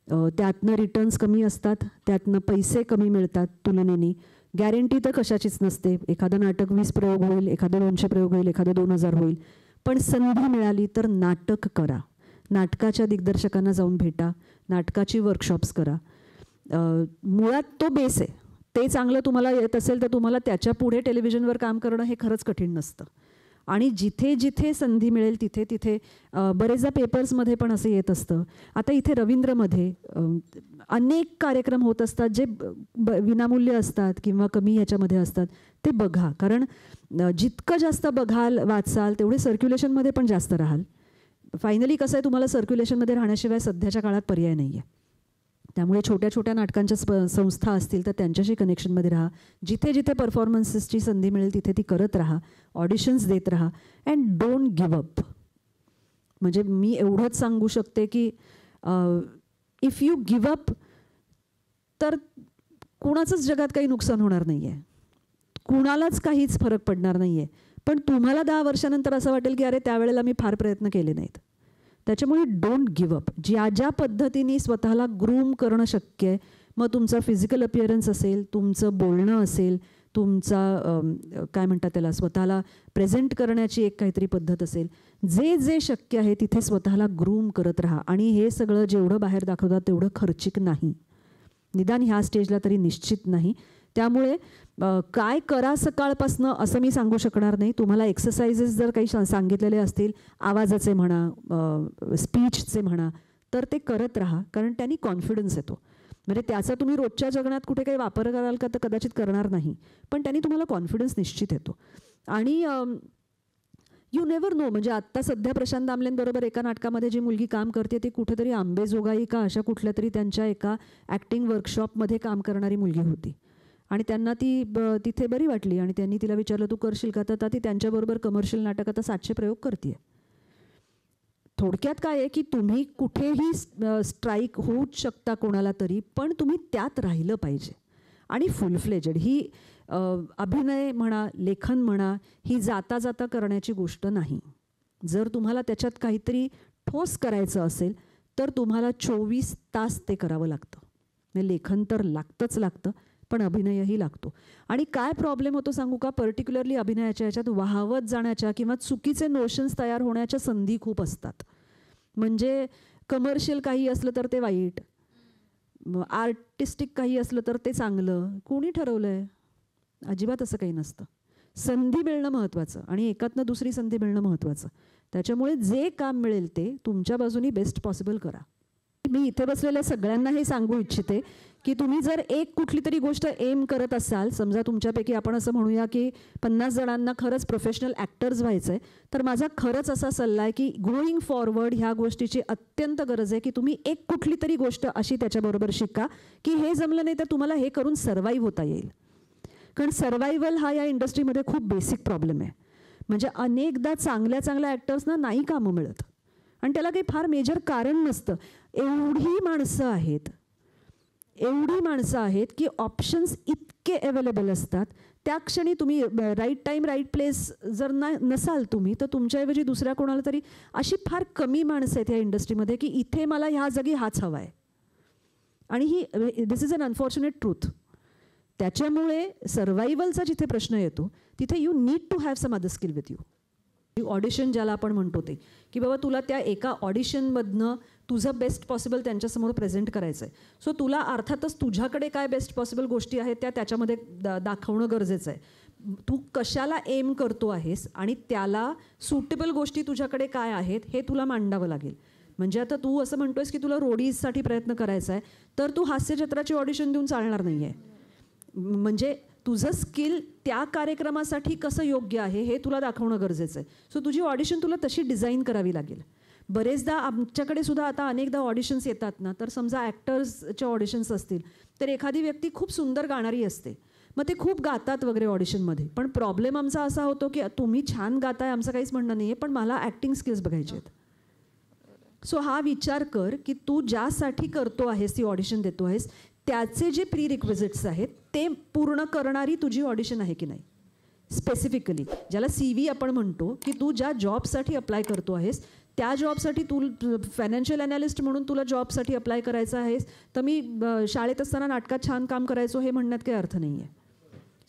त्यातनं रिटर्न्स कमी असतात, त्यातनं पैसे कमी मिळतात तुलनेने. गॅरंटी तर कशाचीच नसते. एखादं नाटक 20 प्रयोग होईल, एखादं 200 प्रयोग होईल, एखादं 2000 होईल. पण संधी मिळाली तर नाटक करा. नाटकाच्या दिग्दर्शकांना जाऊन भेटा, नाटकाची वर्कशॉप्स करा. मुळात तो बेस आहे. ते चांगलं तुम्हाला येत असेल तर तुम्हाला त्याच्या पुढे टेलिव्हिजनवर काम करणं हे खरंच कठीण नसतं. आणि जिथे जिथे संधी मिळेल तिथे तिथे बरेचदा पेपर्समध्ये पण असं येत असतं. आता इथे रवींद्रमध्ये अनेक कार्यक्रम होत असतात जे विनामूल्य असतात किंवा कमी ह्याच्यामध्ये असतात. ते बघा, कारण जितकं जास्त बघाल वाचाल तेवढे सर्क्युलेशनमध्ये पण जास्त राहाल. फायनली कसं आहे, तुम्हाला सर्क्युलेशनमध्ये राहण्याशिवाय सध्याच्या काळात पर्याय नाही आहे. त्यामुळे छोट्या छोट्या नाटकांच्या संस्था असतील तर त्यांच्याशी कनेक्शनमध्ये राहा. जिथे जिथे परफॉर्मन्सेसची संधी मिळेल तिथे ती करत राहा, ऑडिशन्स देत राहा अँड डोंट गिव्ह अप. म्हणजे मी एवढंच सांगू शकते की इफ यू गिव्ह अप तर कुणाचंच जगात काही नुकसान होणार नाही आहे, कुणालाच काहीच फरक पडणार नाही आहे. पण तुम्हाला 10 वर्षानंतर असं वाटेल की अरे त्यावेळेला मी फार प्रयत्न केले नाहीत. त्याच्यामुळे डोंट गिव्ह अप. ज्या पद्धतीने स्वतःला ग्रूम करणं शक्य आहे, मग तुमचा फिजिकल अपिअरन्स असेल, तुमचं बोलणं असेल, तुमचा काय म्हणतात त्याला स्वतःला प्रेझेंट करण्याची एक काहीतरी पद्धत असेल, जे जे शक्य आहे तिथे स्वतःला ग्रूम करत राहा. आणि हे सगळं जेवढं बाहेर दाखवतात तेवढं खर्चिक नाही, निदान ह्या स्टेजला तरी निश्चित नाही. त्यामुळे काय करा सकाळपासनं असं मी सांगू शकणार नाही. तुम्हाला एक्सरसाइजेस जर काही सांगितलेले असतील, आवाजाचे म्हणा, स्पीचचे म्हणा, तर ते करत राहा, कारण त्यांनी कॉन्फिडन्स येतो. म्हणजे त्याचा तुम्ही रोजच्या जगण्यात कुठे काही वापर कराल का तर कदाचित करणार नाही, पण त्यांनी तुम्हाला कॉन्फिडन्स निश्चित येतो. आणि यू नेवर नो. म्हणजे आत्ता सध्या प्रशांत दामलेंबरोबर एका नाटकामध्ये जी मुलगी काम करते ती कुठेतरी आंबेजोगाई का अशा कुठल्या तरी त्यांच्या एका ॲक्टिंग वर्कशॉपमध्ये काम करणारी मुलगी होती आणि त्यांना ती तिथे बरी वाटली आणि त्यांनी तिला विचारलं तू करशील का, तर ती त्यांच्याबरोबर कमर्शियल नाटक आता 700 प्रयोग करते. थोडक्यात काय आहे की तुम्ही कुठेही स्ट्राईक होऊच शकता कोणाला तरी, पण तुम्ही त्यात राहिलं पाहिजे. आणि फुल फ्लेजेड ही अभिनय म्हणा, लेखन म्हणा, ही जाता जाता करण्याची गोष्ट नाही. जर तुम्हाला त्याच्यात काहीतरी ठोस करायचं असेल तर तुम्हाला 24 तास ते करावं लागतं. म्हणजे लेखन तर लागतं, पण अभिनयही लागतो. आणि काय प्रॉब्लेम होतो सांगू का, पर्टिक्युलरली अभिनयाच्या याच्यात वाहवत जाण्याच्या किंवा चुकीचे नोशन्स तयार होण्याच्या संधी खूप असतात. म्हणजे कमर्शियल काही असलं तर ते वाईट, आर्टिस्टिक काही असलं तर ते चांगलं. कोणी ठरवलं आहे? अजिबात असं काही नसतं. संधी मिळणं महत्त्वाचं आणि एकातनं दुसरी संधी मिळणं महत्त्वाचं. त्याच्यामुळे जे काम मिळेल ते तुमच्या बाजूनी बेस्ट पॉसिबल करा. मी इथे बसलेल्या सगळ्यांना हे सांगू इच्छिते की तुम्ही जर एक कुठली तरी गोष्ट एम करत असाल, समजा तुमच्यापैकी आपण असं म्हणूया की 50 जणांना खरंच प्रोफेशनल ॲक्टर्स व्हायचं आहे, तर माझा खरंच असा सल्ला आहे की गोईंग फॉरवर्ड ह्या गोष्टीची अत्यंत गरज आहे की तुम्ही एक कुठली तरी गोष्ट अशी त्याच्याबरोबर शिका की हे जमलं नाही तर तुम्हाला हे करून सर्वाईव्ह होता येईल. कारण सर्वायवल हा या इंडस्ट्रीमध्ये खूप बेसिक प्रॉब्लेम आहे. म्हणजे अनेकदा चांगल्या ॲक्टर्सना नाही कामं मिळत आणि त्याला काही फार मेजर कारण नसतं. एवढी माणसं आहेत की ऑप्शन्स इतके अवेलेबल असतात, त्या क्षणी तुम्ही राईट टाईम राईट प्लेस जर नसाल तुम्ही, तर तुमच्याऐवजी दुसऱ्या कोणाला तरी, अशी फार कमी माणसं आहेत या इंडस्ट्रीमध्ये की इथे मला ह्या जागी हाच हवा आहे. आणि ही this is an unfortunate truth. त्याच्यामुळे सर्वायवलचा जिथे प्रश्न येतो तिथे you need to have some other skill with you. Audition ज्याला आपण म्हणतो ते, की बाबा तुला त्या एका ऑडिशनमधनं तुझं बेस्ट पॉसिबल त्यांच्यासमोर प्रेझेंट करायचं आहे. सो तुला अर्थातच तुझ्याकडे काय बेस्ट पॉसिबल गोष्टी आहेत त्या त्याच्यामध्ये दाखवणं गरजेचं आहे. तू कशाला एम करतो आहेस आणि त्याला सुटेबल गोष्टी तुझ्याकडे काय आहेत हे तुला मांडावं लागेल. म्हणजे आता तू असं म्हणतोयस की तुला रोडीजसाठी प्रयत्न करायचा आहे, तर तू हास्यचित्राची ऑडिशन देऊन चालणार नाही आहे. म्हणजे तुझं स्किल त्या कार्यक्रमासाठी कसं योग्य आहे हे तुला दाखवणं गरजेचं आहे. सो तुझी ऑडिशन तुला तशी डिझाईन करावी लागेल. बरेचदा आमच्याकडे सुद्धा आता अनेकदा ऑडिशन्स येतात ना, तर समजा ॲक्टर्सच्या ऑडिशन्स असतील तर एखादी व्यक्ती खूप सुंदर गाणारी असते, मग ते खूप गातात वगैरे ऑडिशनमध्ये, पण प्रॉब्लेम आमचा असा होतो की तुम्ही छान गाताय आमचं काहीच म्हणणं नाही आहे, पण मला ॲक्टिंग स्किल्स बघायचे आहेत. सो हा विचार कर की तू ज्यासाठी करतो आहेस, ती ऑडिशन देतो आहेस, त्याचे जे प्री रिक्विजिट्स आहेत ते पूर्ण करणारी तुझी ऑडिशन आहे की नाही. स्पेसिफिकली ज्याला CV आपण म्हणतो, की तू ज्या जॉबसाठी अप्लाय करतो आहेस त्या जॉबसाठी तू फायनान्शियल ॲनालिस्ट म्हणून तुला जॉबसाठी अप्लाय करायचं आहेस, तर मी शाळेत असताना नाटकात छान काम करायचो हे म्हणण्यात काही अर्थ नाही आहे.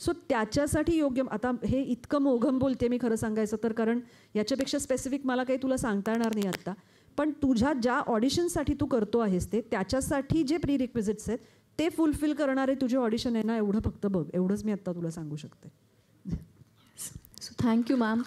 सो त्याच्यासाठी योग्य, आता हे इतकं मोघम बोलते मी खरं सांगायचं तर, कारण याच्यापेक्षा स्पेसिफिक मला काही तुला सांगता येणार नाही आत्ता. पण तुझ्या ज्या ऑडिशनसाठी तू करतो आहेस ते त्याच्यासाठी जे प्री रिक्विजिट्स आहेत ते फुलफिल करणारे तुझे ऑडिशन आहे ना, एवढं फक्त बघ. एवढंच मी आत्ता तुला सांगू शकते. Thank you ma'am.